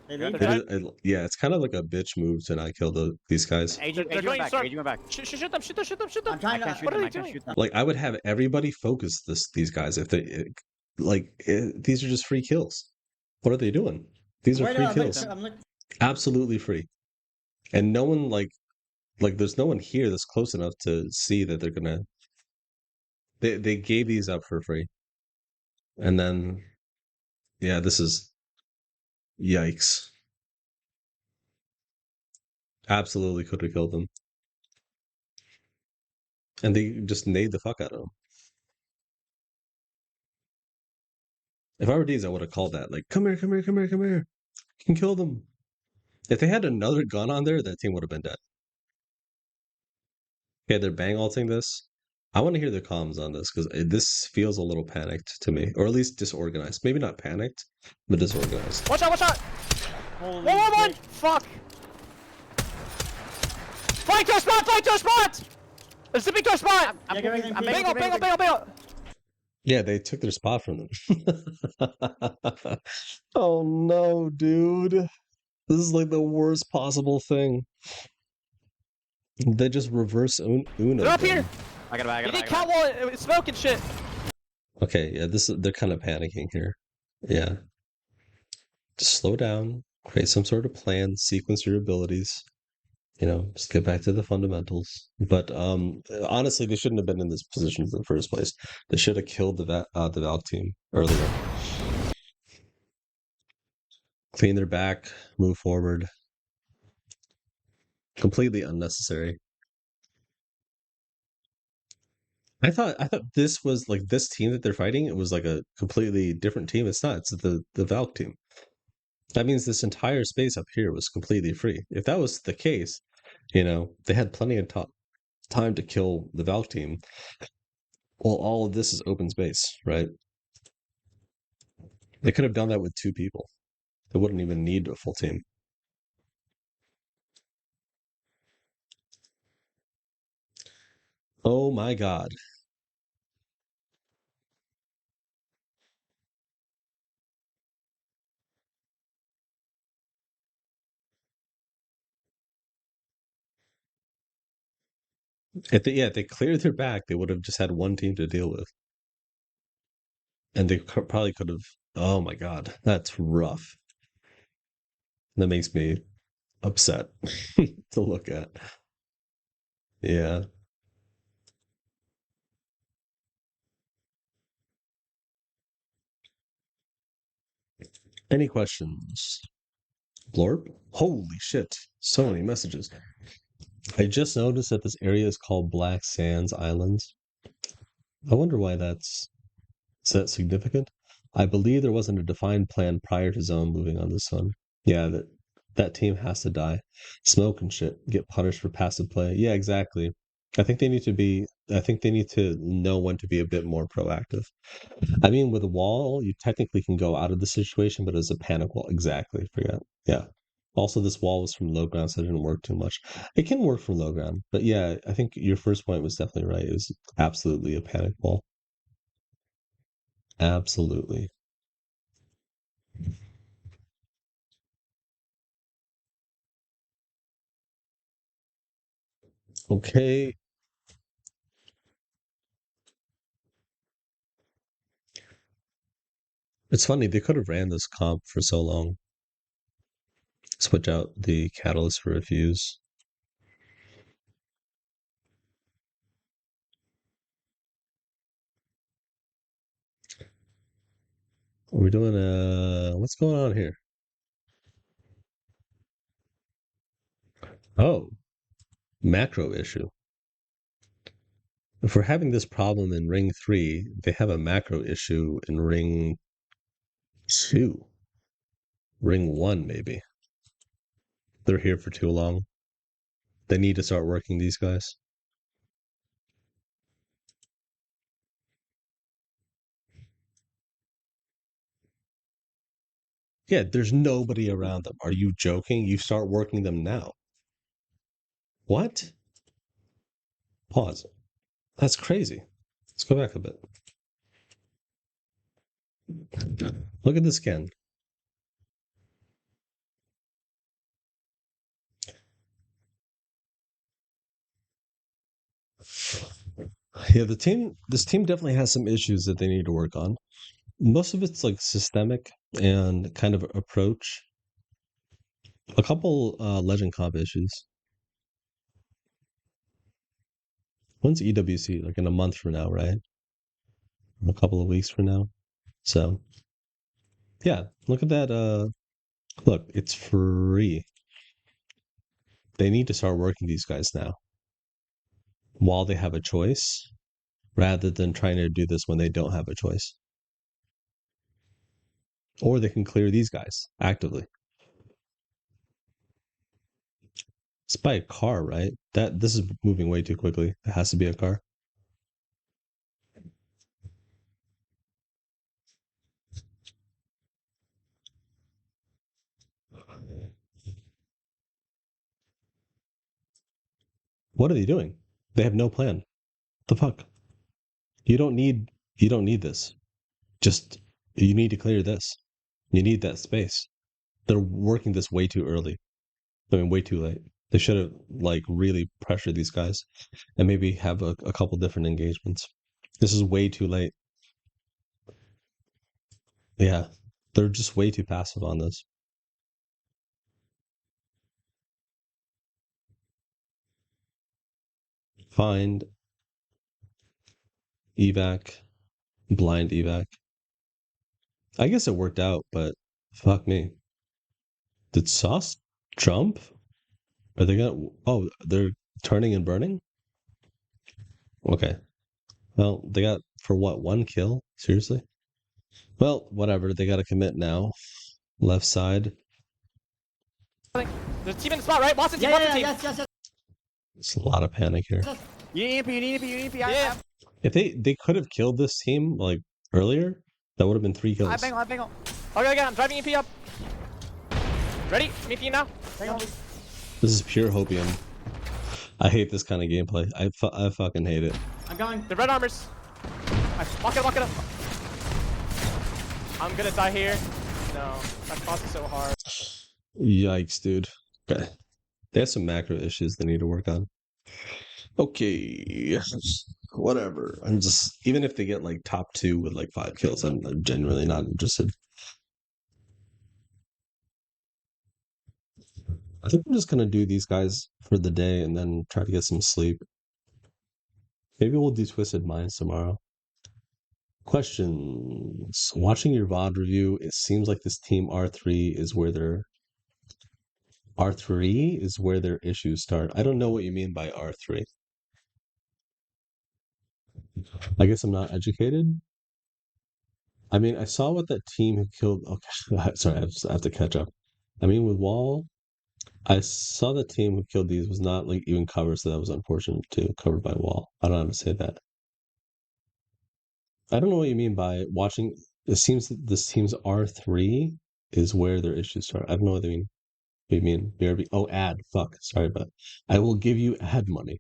They Good. leave. Yeah, it's kind of like a bitch move to not kill these guys. Age They're went going back. storm. Age went back. Shoot them. Shoot them. Shoot them. Shoot them. I'm trying I to. can't shoot What are them. they I can't doing? shoot them. Like, I would have everybody focus these guys if these are just free kills. What are they doing? These are Wait, free no, kills. I'm like, Absolutely free. And no one like there's no one here that's close enough to see that they're gonna they gave these up for free. And then yeah, this is yikes. Absolutely could have killed them. And they just nade the fuck out of them. If I were these, I would have called that. Like, come here, come here, come here, come here. You can kill them. If they had another gun on there, that team would have been dead. Okay, they're bang ulting this. I want to hear the comms on this because this feels a little panicked to me, or at least disorganized. Maybe not panicked, but disorganized. Watch out, watch out! Holy 111! shit. Fuck! Fight to a spot! Fight to a spot! They're zipping to a spot! Yeah, get ready, I'm get ready. Bingo, bingo, bingo, bingo! Yeah, they took their spot from them. Oh no, dude. This is like the worst possible thing. They just reverse Uno. They're up here! I got it, I You got it, need I got count it. wall, smoke and shit! Okay, yeah, they're kind of panicking here. Yeah. Just slow down, create some sort of plan, sequence your abilities. Just get back to the fundamentals. But honestly, they shouldn't have been in this position in the first place. They should have killed the Valk team earlier. Clean their back, move forward. Completely unnecessary. I thought this was like this team that they're fighting. It was like a completely different team. It's not. It's the Valk team. That means this entire space up here was completely free. If that was the case, they had plenty of time to kill the Valk team. Well, all of this is open space, right? They could have done that with 2 people. They wouldn't even need a full team. Oh my god. If they cleared their back, they would have just had one team to deal with. And they probably could have. Oh my god, that's rough. That makes me upset to look at. Yeah. Any questions? Blorp? Holy shit. So many messages. I just noticed that this area is called Black Sands Islands. I wonder why is that significant? I believe there wasn't a defined plan prior to Zone moving on this one. Yeah, that team has to die. Smoke and shit. Get punished for passive play. Yeah, exactly. I think they need to know when to be a bit more proactive. I mean, with a wall, you technically can go out of the situation, but as a panic wall, exactly. Forget. Yeah. Also, this wall was from low ground, so it didn't work too much. It can work from low ground, but yeah, I think your first point was definitely right. It was absolutely a panic wall. Absolutely. Okay. It's funny, they could have ran this comp for so long. Switch out the catalyst for a fuse. Are we doing what's going on here? Oh, macro issue. If we're having this problem in ring 3, they have a macro issue in ring 2. Ring 1, maybe. They're here for too long. They need to start working these guys. Yeah, there's nobody around them. Are you joking? You start working them now. What? Pause. That's crazy. Let's go back a bit. Look at the scan. Yeah, this team definitely has some issues that they need to work on. Most of it's like systemic and kind of approach. A couple legend comp issues. When's EWC? Like in a month from now, right? A couple of weeks from now. So yeah, look at that. Look, it's free. They need to start working these guys now while they have a choice, rather than trying to do this when they don't have a choice. Or they can clear these guys actively. It's by a car, right? This is moving way too quickly. It has to be a car. What are they doing? They have no plan. The fuck? You don't need this. Just you need to clear this. You need that space. They're working this way too early. I mean, way too late. They should have like really pressured these guys and maybe have a couple different engagements. This is way too late. Yeah, they're just way too passive on this. Find evac, blind evac. I guess it worked out, but fuck me. Did Sauce jump? Are they gonna? Oh, they're turning and burning? Okay. Well, they got for what? 1 kill? Seriously? Well, whatever. They got to commit now. Left side. There's a team in the spot, right? Boston team, Yeah, Boston yeah, team. yes. It's a lot of panic here. You need EMP, you need EMP, you need EMP. Yeah. If they could have killed this team like earlier, that would have been 3 kills. I bang on. Okay, I'm driving EP up. Ready? EP now. Bang on. This is pure hopium. I hate this kind of gameplay. I fucking hate it. I'm going. The red armors. Walk it up. I'm gonna die here. No, that cost is so hard. Yikes, dude. Okay. They have some macro issues they need to work on. Okay. Whatever. I'm just, even if they get like top 2 with like 5 kills, I'm genuinely not interested. I think I'm just gonna do these guys for the day and then try to get some sleep. Maybe we'll do Twisted Minds tomorrow. Questions. Watching your VOD review, it seems like this team R3 is where their issues start. I don't know what you mean by R3. I guess I'm not educated. I mean, I saw what that team who killed. Okay, sorry, I have to catch up. I mean, with Wall, I saw the team who killed these was not like even covered, so that was unfortunate too. Covered by Wall. I don't know how to say that. I don't know what you mean by watching. It seems that this team's R3 is where their issues start. I don't know what they mean. What do you mean? BRB? Oh, ad. Fuck. Sorry about. I will give you ad money.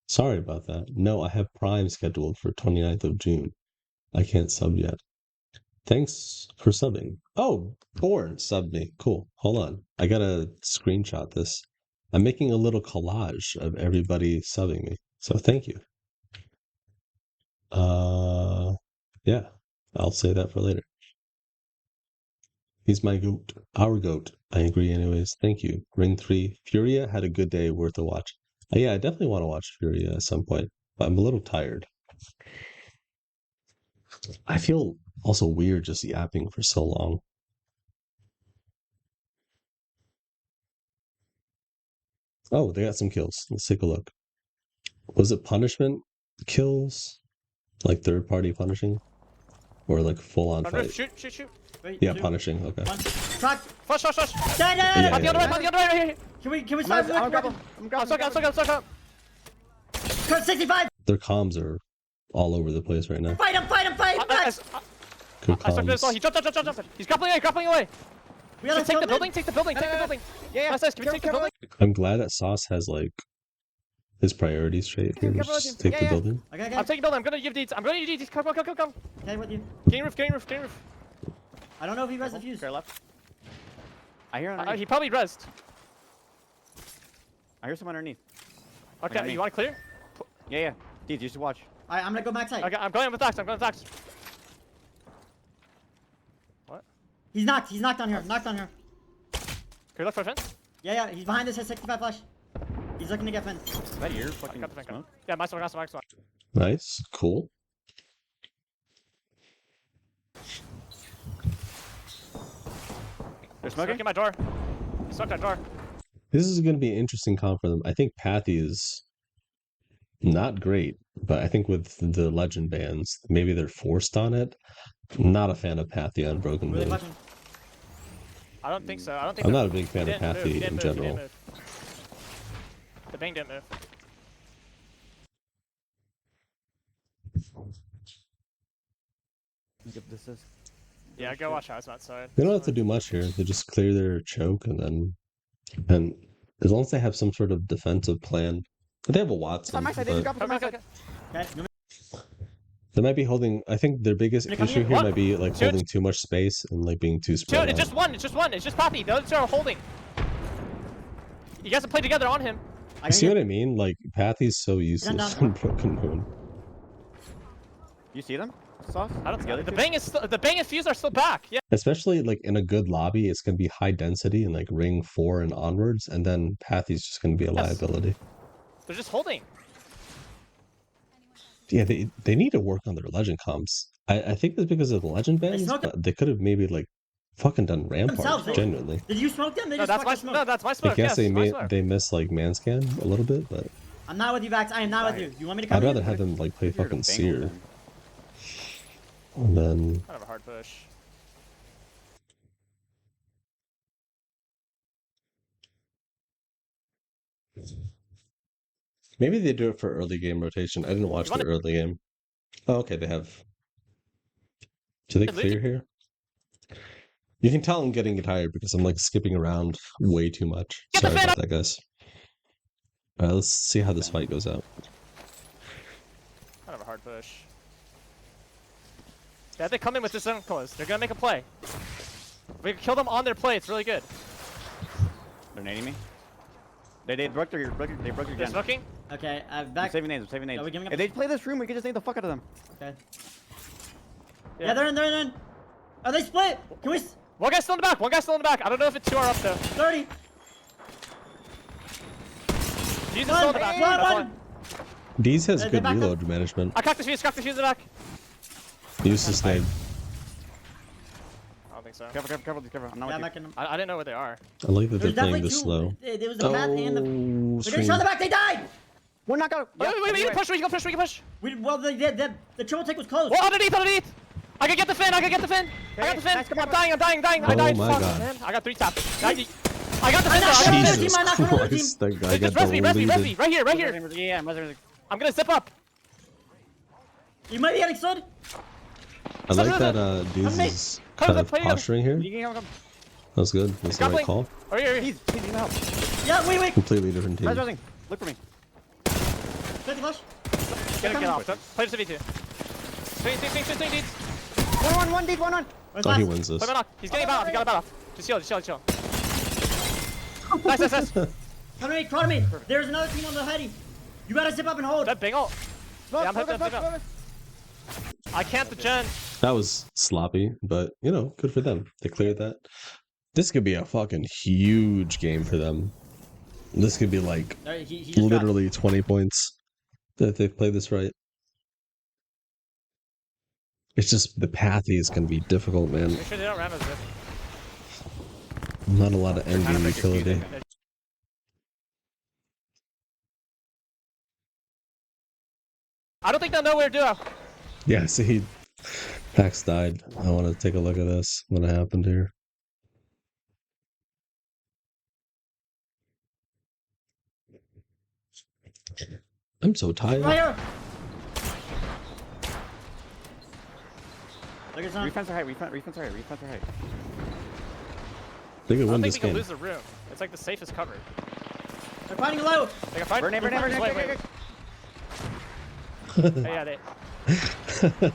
Sorry about that. No, I have Prime scheduled for 29th of June. I can't sub yet. Thanks for subbing. Oh, Born subbed me. Cool. Hold on. I gotta screenshot this. I'm making a little collage of everybody subbing me. So thank you. Yeah. I'll say that for later. He's my goat. Our goat. I agree anyways. Thank you. Ring 3. Furia had a good day worth a watch. Yeah, I definitely want to watch Furia at some point, but I'm a little tired. I feel also weird just yapping for so long. Oh, they got some kills. Let's take a look. Was it punishment kills? Like third party punishing? Or like full on fight? Shoot. Wait, Yeah, two, punishing. Okay. one. Track. Flush. Yeah. On the other right here. Can we I'm start? grabbing. I'm stuck up. Kurt 65. Their comms are all over the place right now. Fight him. Good I stuck this. comms. He jumped. He's grappling away. We gotta Take the kill building. him. Take the building. Yeah. Nice. Can we take the building? I'm glad that Sauce has like his priorities straight here. Careful with Just him. take the Yeah. building. Okay. I'm taking building. I'm gonna give deeds. Come. Okay, with you. Getting roof. I don't know if he res the fuse. Clear left. I hear underneath. He probably rezzed. I hear someone underneath. Okay, me. you want to clear? Yeah. Deeds, you should watch. Alright, I'm gonna go max height. Okay, I'm going with Dax. He's knocked on here. Clear left for fence. Yeah, he's behind this at 65 flash. He's looking to get fence. Is that your fucking Got the fence. smoke? Yeah, my smoke. Nice. Cool. They're smoking? Smoking my door. He smoked that door. This is going to be an interesting comp for them. I think Pathy is not great, but I think with the legend bans, maybe they're forced on it. Not a fan of Pathy on Broken Really Blade. fucking. I don't think so. I'm not a big fan of Pathy in general. The bang didn't move. Give this is. Yeah, go watch house outside. They don't have to do much here. They just clear their choke and as long as they have some sort of defensive plan, They have a Watson, On my side, they just but got on my Okay, side. okay. Okay. You want they might be holding. I think their biggest Gonna come issue here? here What? might be like Two- holding too much space and like being too Two, spread it's out. just one. It's just one. It's just Poppy. The other two are holding. You guys have played together on him. I You see can what I mean? Like Pathy's so useless down. in Broken Moon. You see them? Sauce? I don't. Together The two? bang is still, the bang and fuse are still back. Yeah. Especially like in a good lobby, it's gonna be high density and like ring 4 and onwards, and then Pathy's just gonna be a Yes. liability. They're just holding. Yeah, they need to work on their legend comps. I think it's because of the legend bans, smoked but they could have maybe like fucking done ramparts themselves. genuinely. Did you smoke them? They No, just that's my. fucking smoked. No, that's my I smoke. guess Yes, they my smoke. they miss like man scan a little bit, but I'm not with you, Vax. I am not with you. You want me to come? I'd here? rather have them like play You're to fucking bang Seer them. and then Kind of a hard push. maybe they do it for early game rotation. I didn't watch wanna- the early game. Oh, okay, they have. Do they Yeah, clear here? You can tell I'm getting tired because I'm like skipping around way too much. Get the Sorry fan about that, guys. Alright, let's see how this fight goes out. Kind of a hard push. Yeah, they come in with this zone close. They're gonna make a play. We can kill them on their play. It's really good. They're nading me. They broke their They're gen. smoking. Okay, I'm back. saving nades. I'm saving nades. Are we giving up If they play this room, we can just nade the fuck out of them. Okay. Yeah, they're in. They're in. Are they split? Can we? One guy's still in the back. One guy's still in the back. I don't know if it's 2 are up though. 30. Jesus still in the back. That's One. one. Deez has They good back up. reload management. I cracked the fuse. Cracked the fuse in the back. Use the snake. I don't think so. Careful. I'm not Yeah, with back you. in. I didn't know where they are. I like that they're There's playing definitely this two. slow. There was the path and the. Oh, We didn't stream. show the back. They died. One knockout. Wait, we can push. We can push. We can push. Well, the triple take was close. Well, underneath. I can get the fin. I got the fin. nice, come I'm on. dying. I Oh died. my Fuck, God. man. I got 3 taps. I got the fin. knocked though. I got the fin. another Jesus team, I knocked another Christ, that guy Just got rest me. deleted. Right here. Yeah, I'm resurrecting. I'm gonna zip up. You might be getting stood. I like that mate. Deez's Come kind on, of play together. posturing here. You can come. That was good. That's the right Grappling. call. Oh, here. He's need help. Yeah, wait. Completely different team. Resurrecting. Look for me. 50 flush. Get off. Play the V2. Swing, dudes. 1 deep, 1. Where's Oh, he last? wins this. Play my knock. He's getting a bat off. He got a bat off. Just chill. Nice. Come to me. There's another team on the heady. You gotta zip up and hold. That bingo. Smoke, Yeah, I'm smoke, hitting smoke, up. smoke. I can't the gen. That was sloppy, but you know, good for them. They cleared that. This could be a fucking huge game for them. This could be like He just literally 20 points if they play this right. It's just the pathy is going to be difficult, man. Make sure they don't ram us. Not a lot of end Trying to game break your utility. fuse, I don't think they'll know where to do. Yeah, see, Pax died. I want to take a look at this. What happened here? I'm so tired. Fire! Look at some. Refense are high. Refense are high. They could I win don't this think we can game. lose the room. It's like the safest cover. They're fighting low. They can fight. Burn it. Wait. Oh, yeah, they.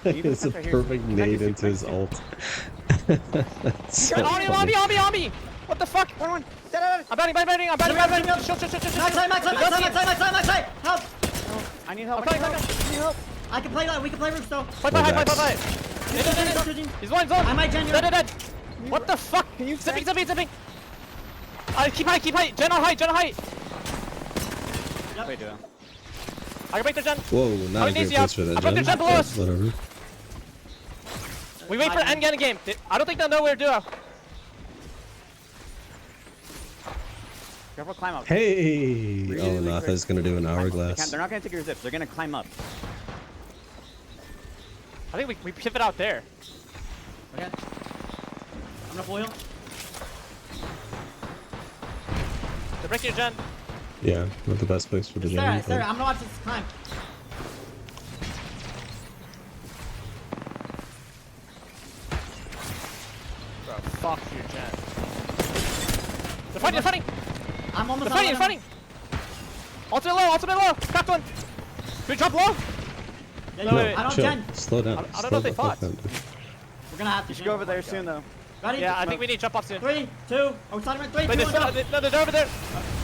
It's a perfect nade into his ult. So funny. On me! What the fuck? 1. Dead. I'm batting. Chill. Max side. Help! I need help. Okay. I can play that. We can play roof still. Play. He's one zone. I might gen you. Dead. What the fuck? Can you Zipping. Keep height. Gen on height. Wait, dude. I can break their gen. Whoa, not a great Easy place up. for that I broke their gen gen. below us. Whatever. We wait for end game. I don't think they'll know where to do. Careful, climb up. Hey! Really, Oh, really Natha's gonna do an Climb up. hourglass. They're not gonna take your zips. They're gonna climb up. I think we pivot out there. Okay. I'm gonna foil. They're breaking your gen. Yeah, not the best place for the gen. Sarah, but- I'm gonna watch this climb. Bro, fuck your gen. They're fighting. I'm almost They're out of fighting. Ultimate low! Cracked one! Can we drop low? Yeah, No, you wait, go. wait. I don't Chill. 10. Slow down. I don't know if they fought. We're gonna have to. You should go over there soon, though. Ready? Yeah, I think we need to jump off soon. 3, 2. Oh, starting with 3, Wait, 2, 1, go. they're over there!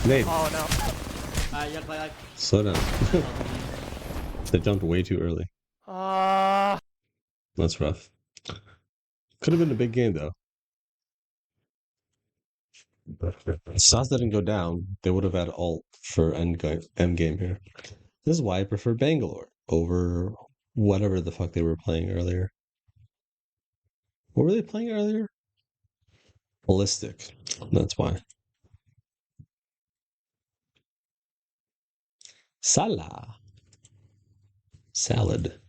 Nate, Oh no. You gotta play like. slow down. They jumped way too early. That's rough. Could have been a big game though. Sauce didn't go down. They would have had ult for end game here. This is why I prefer Bangalore over whatever the fuck they were playing earlier. What were they playing earlier? Ballistic. That's why. Salah. Salad.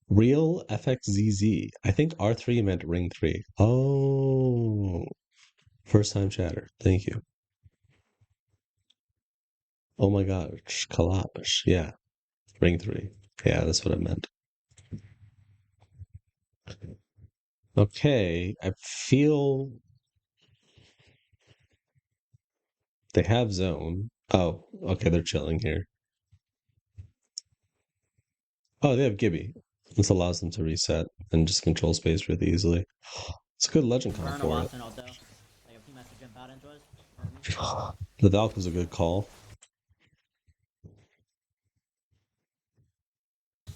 Real FXZZ. I think R3 meant ring 3. Oh. First time chatter. Thank you. Oh my gosh. Kalash. Yeah. Ring 3. Yeah, that's what I meant. Okay. I feel they have zone. Oh, okay. They're chilling here. Oh, they have Gibby. This allows them to reset and just control space really easily. It's a good legend comp Burn a for it. Watson out though. Like if he messed to jump out into us. The Valk was a good call.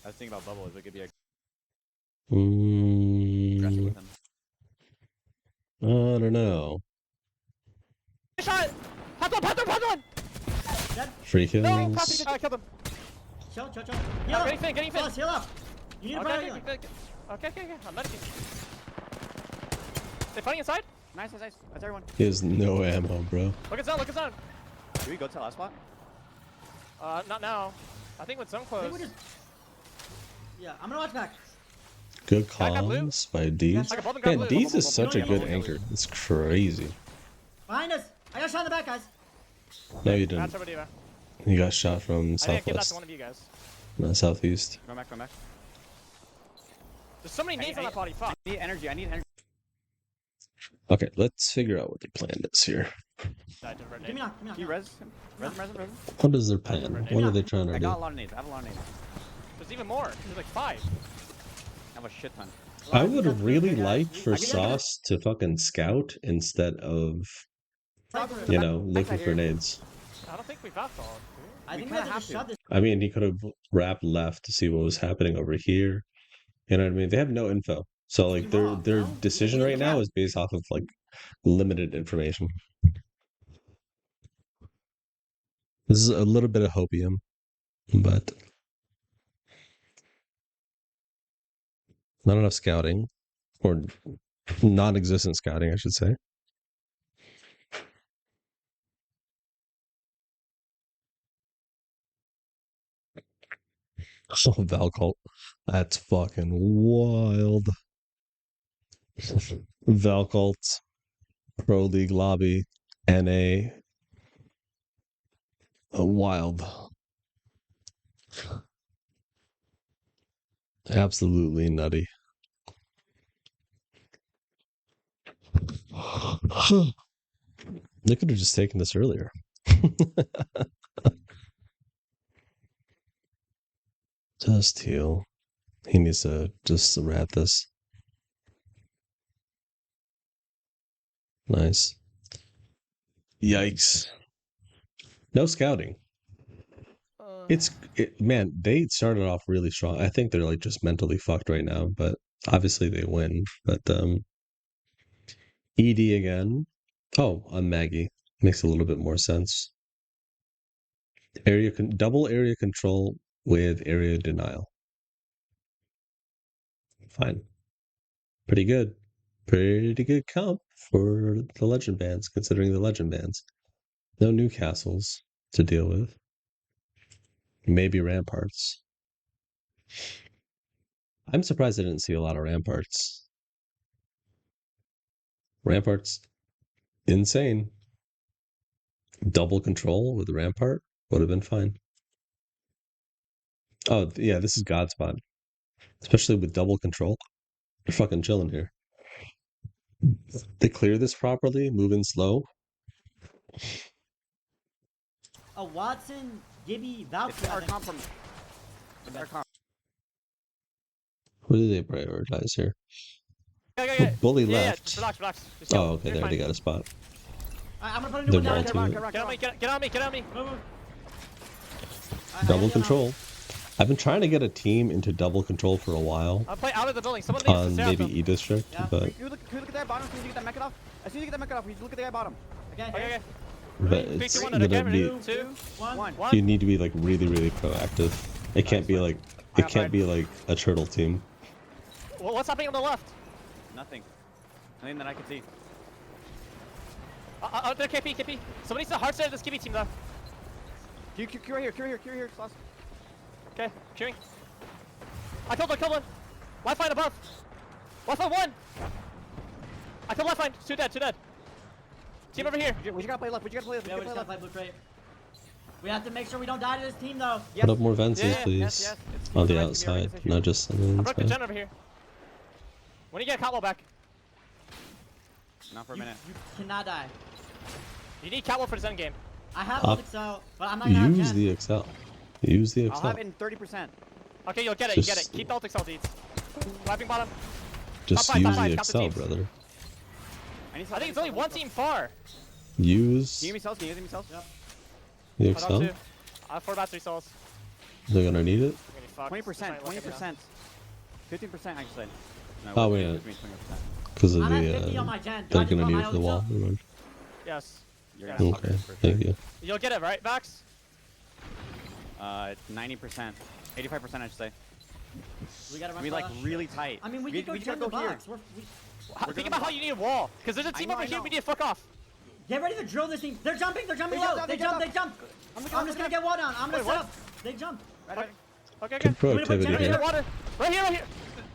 I was thinking about bubble. It could be aggressive Mm, with him. I don't know. Shot! Had one! Free No! kills. Poppy, I killed him. Chill. Heal up. Getting fit. Plus, heal up. You need to burn Okay, healing. okay. I'm medicing. They fighting inside? Nice. That's everyone. He has no ammo, bro. Look at zone. Do we go to the last spot? Not now. I think with zone I think close. we just. Yeah, I'm gonna watch back. Good I got blue. calls by Deeds. I got both and got Man, blue. Deeds is such a Blue, good blue, blue. anchor. It's crazy. Behind us. I got shot in the back, guys. No, you That's didn't. over Diva. You got shot from I didn't give that to southwest, one of you guys. not southeast. Go back. There's so many nades on that body. Fuck. I need energy. Okay, let's figure out what their plan is here. Died to red Give me nade. knock. Can you res him? Res him. What is their plan? What are they trying to I got a do? lot of nades. I have a lot of nades. There's even more. There's like 5. I have a shit ton. I would have really guys. liked for I can- Sauce to fucking scout instead of, you know, looking for nades. I don't think we've outcalled. I think We we have kinda to have just to. shut this. I mean, he could have wrapped left to see what was happening over here. You know what I mean? They have no info. So like their decision right now is based off of like limited information. This is a little bit of hopium, but not enough scouting, or non-existent scouting, I should say. Oh, Valcult. That's fucking wild. Valcult, Pro League Lobby, NA. Wild. Absolutely nutty. They could have just taken this earlier. Just heal. He needs to just rat this. Nice. Yikes. No scouting. Man, they started off really strong. I think they're like just mentally fucked right now, but obviously they win. But ED again. Oh, on Maggie. Makes a little bit more sense. Double area control with area denial. Fine. Pretty good. Pretty good comp for the legend bands, considering the legend bands. No new castles to deal with. Maybe ramparts. I'm surprised I didn't see a lot of ramparts. Ramparts, insane. Double control with rampart would have been fine. Oh, yeah, this is Godspot. Especially with double control. They're fucking chilling here. They clear this properly, move in slow. Oh, a Watson, Gibby, voucher. It's our comp from. It's our comp. Who do they prioritize here? Okay. Bully Yeah, left. just relax. Just go. Oh, okay, You're they already fine. got a spot. I'm gonna put a new They're one down. vaulting Come on, it. come on, Get come on on. me, get on me, get on me. Move. Double control. I've been trying to get a team into double control for a while I'll play out of the building. Someone needs to on stay maybe out them. E District, Yeah. but Can you look at that bottom as soon as you get that mech off? As soon as you get that mech off, you look at the guy bottom. Okay. it's 3, 2, 1, gonna okay, be. ready? 2, One. 1. You need to be like really proactive. It can't be like a turtle team. What's happening on the left? Nothing. Nothing that I can see. They're KP. Somebody needs to hard side of this KP team though. Q right here, Sauce. Okay, queuing. I killed one. Lifeline above. Lifeline 1. I killed lifeline. 2 dead. Team over here. We just gotta play left. Yeah, we just gotta play blue crate. We have to make sure we don't die to this team though. Yes. Put up more fences, Yeah, please. yes. On the It's gonna be outside, organization. not just on the I broke the inside. gen over here. When do you get Catwall back? Not for a You, minute. you cannot die. You need Catwall for this end game. I have Up. ult Excel, but I'm not gonna have Use Jen. the Excel. Use the I'll Excel. have it in 30%. Okay, you'll get it. You get it. Just- Keep the ult Excel deeds. Wiping bottom. Just top five, use top five, the count the Excel, teams. brother. I think it's only one team far. Use Can you give me cells? Can you give me cells? Yep. the I got Excel. 2. I have 4 battery cells. They're gonna need it. I'm getting fucked. 20%, Just trying to look at 20%. 15% actually. No, Oh, what wait, do you no. give me 20%? Because of I'm at 50 the, on my gen. Do I they're just gonna put need my it for the ult wall. Excel? Never mind. Yes. You're Yeah. gonna have Okay, it for thank sure. you. You'll get it, right, Vax? 90%. 85% I should say. We gotta I run mean for like that. really tight. I mean, we could go just gen gotta the go here. box. Think about how you need a wall. Because there's a team know, over I here. know. We need to fuck off. Get ready to drill this team. They're jumping They low. jumped, They they jump. jumped. I'm just gonna get wall down. I'm gonna Wait, what? sub. They jump. Okay. Good gonna put productivity Jenny Right here. here, water. Right here.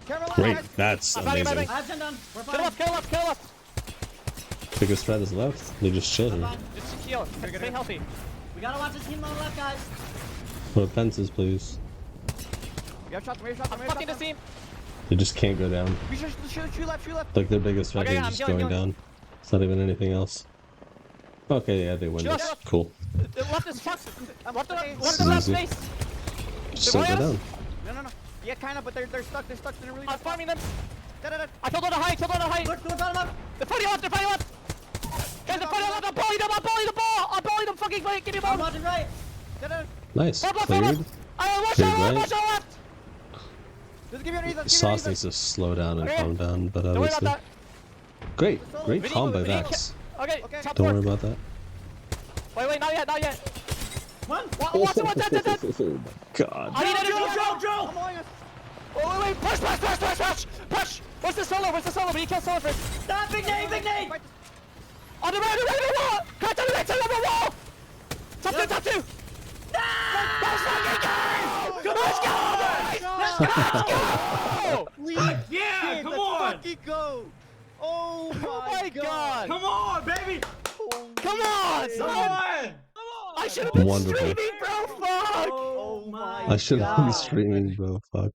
Carolina, Great, guys. that's I'm fighting, amazing. I have gen done. We're Kill fine. left. Biggest threat is left. They just We're chilling. fine. Just heal. Stay healthy. We gotta watch this team on the left, guys. Put up fences, please. We have shots, we have shots, I'm we have fucking this shots. team. They just can't go down. We should shoot left. Like their biggest threat Okay, is I'm just healing, going healing. down. It's not even anything else. Okay, yeah, they win Chill this. out. Cool. The left is fucked. Left This the is left easy. space. Just don't go Tobias? down. No. Yeah, kind of, but they're stuck. They're in a really I'm bad spot. farming them. Da-da-da. I killed on the height. Look, bottom up. They're fighting left. Guys, they're fighting left. I'm bullying the ball. I'm bullying them. Fucking fight. Give me a I'm ball. watching right. Da-da-da. Nice. Left. Cleared. I watch Cleared out right. left. Let's give you an easy. Sauce needs to slow down and Okay. calm down, but Don't worry about obviously. that. Great We calm by we need Vax. Okay, Okay. top Don't 4. worry about that. Wait, not yet. One. Watch it, dead. Oh my god. I need energy. Joe. I'm holding us. Wait. Push. Where's the solo? We need to kill solo first. Stop, big nade. Fight On the right wall. Cut to the right side of the wall. Top 2. Let's fucking go. Let's go. Yeah, come Let's on. fucking go. Oh my God. Come on, baby. Come on, son. on. I should have been Wonderful. streaming, bro. Fuck. Oh my I should have been God. streaming, bro. Fuck.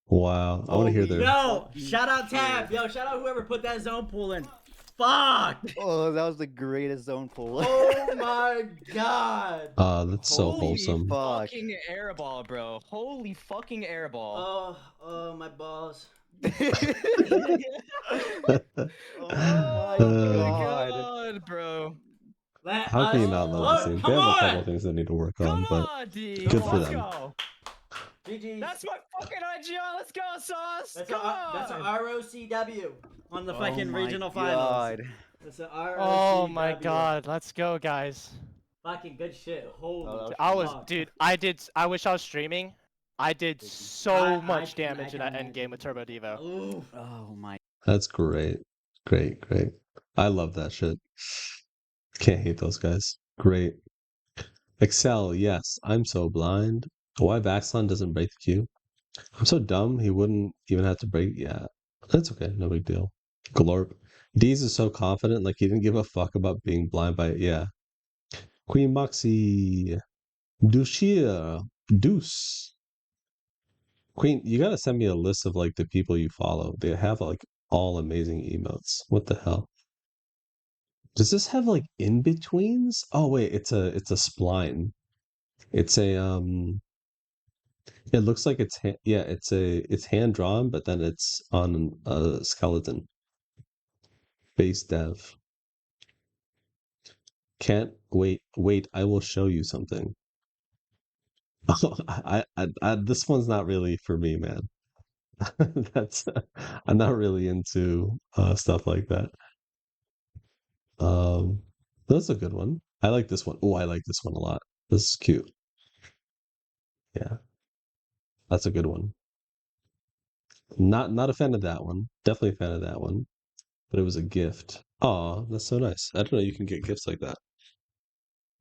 Wow. I want to hear their. Yo, shout out Tab. Yo, shout out whoever put that zone pool in. Fuck. Oh, that was the greatest zone pull. Oh my God. That's so wholesome. Fuck. Fucking airball, bro. Holy fucking airball. Oh, my balls. Oh Uh, God, bro. Let How can you us not love look. this team? Come They have a on. couple things they need to work on, Come but on, D. good for Let's them. go. GG. That's my fucking IGL. Let's go, Sauce. That's Come on. that's an ROCW on the Oh fucking my regional God. finals. That's an ROCW. Oh my God. Let's go, guys. Fucking good shit. Holy Oh, I was, fuck. dude. I wish I was streaming. I did so I much can damage in that imagine. end game with Turbo Devo. Ooh. Oh my. that's great. Great. I love that shit. Can't hate those guys. Great. Excel, yes. I'm so blind. Why Vaxlon doesn't break the queue? I'm so dumb he wouldn't even have to break. Yeah. That's okay. No big deal. Glorp. Deez is so confident, like he didn't give a fuck about being blind by it. Yeah. Queen Moxie. Dushia. Deuce. Queen, you gotta send me a list of like the people you follow. They have like all amazing emotes. What the hell? Does this have like in betweens? Oh wait, it's a spline. It's a it looks like it's hand drawn, but then it's on a skeleton. Base dev. Can't wait, I will show you something. This one's not really for me, man. That's I'm not really into stuff like that. That's a good one. I like this one. Oh, I like this one a lot. This is cute. Yeah, that's a good one. Not a fan of that one. Definitely a fan of that one. But it was a gift. Aw, that's so nice. I don't know you can get gifts like that.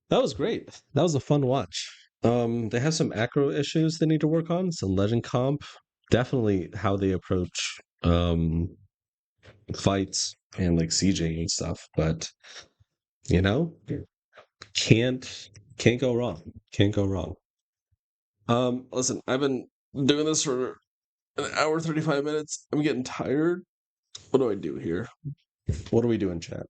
That was great. That was a fun watch. They have some acro issues they need to work on, some legend comp. Definitely how they approach fights and like sieging and stuff, but you know, can't go wrong. Can't go wrong. Listen, I've been doing this for an hour 35 minutes. I'm getting tired. What do I do here? What do we do in chat?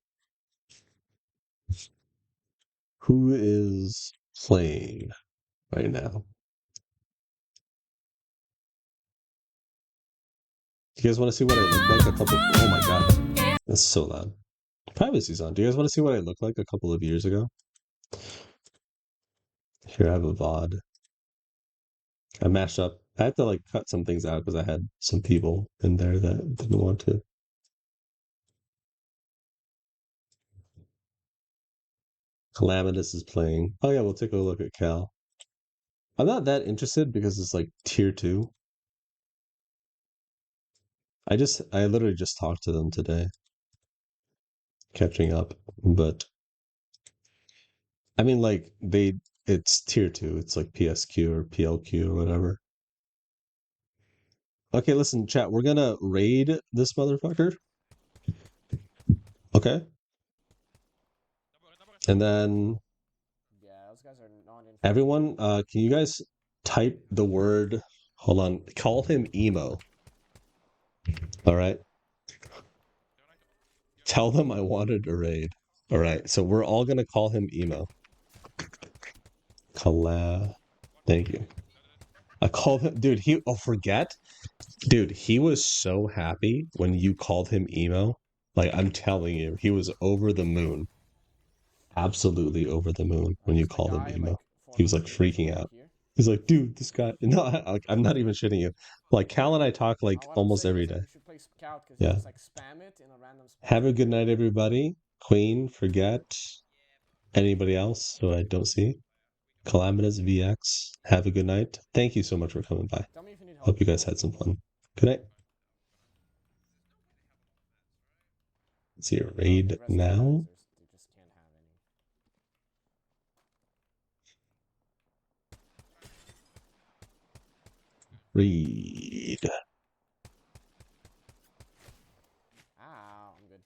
Who is playing right now? Do you guys want to see what I look like a couple? Oh my god, that's so loud. Privacy's on. Do you guys want to see what I looked like a couple of years ago? Here I have a VOD. I mashed up. I had to like cut some things out because I had some people in there that didn't want to. Calamitous is playing. Oh yeah, we'll take a look at Cal. I'm not that interested because it's like tier 2. I literally just talked to them today. Catching up. But I mean like it's tier 2. It's like PSQ or PLQ or whatever. Okay, listen, chat, we're gonna raid this motherfucker. Okay. And then Yeah, those guys are not in. everyone, can you guys type the word, hold on, call him emo. All right. Tell them I wanted a raid. All right. So we're all going to call him emo. Thank you. I called him, dude, forget? Dude, he was so happy when you called him emo. Like, I'm telling you, he was over the moon. Absolutely over the moon when you called him emo. He was like freaking out. He's like, dude, this guy. No, I'm not even shitting you. Like Cal and I talk like almost every day. Yeah. Just, like, spam it in a random spot. Have a good night, everybody. Queen, forget. Anybody else who I don't see? Calamitous VX. Have a good night. Thank you so much for coming by. Tell me if you need help. Hope you guys had some fun. Good night. Let's see a raid now. They just can't have any. Read. Ah, I'm good.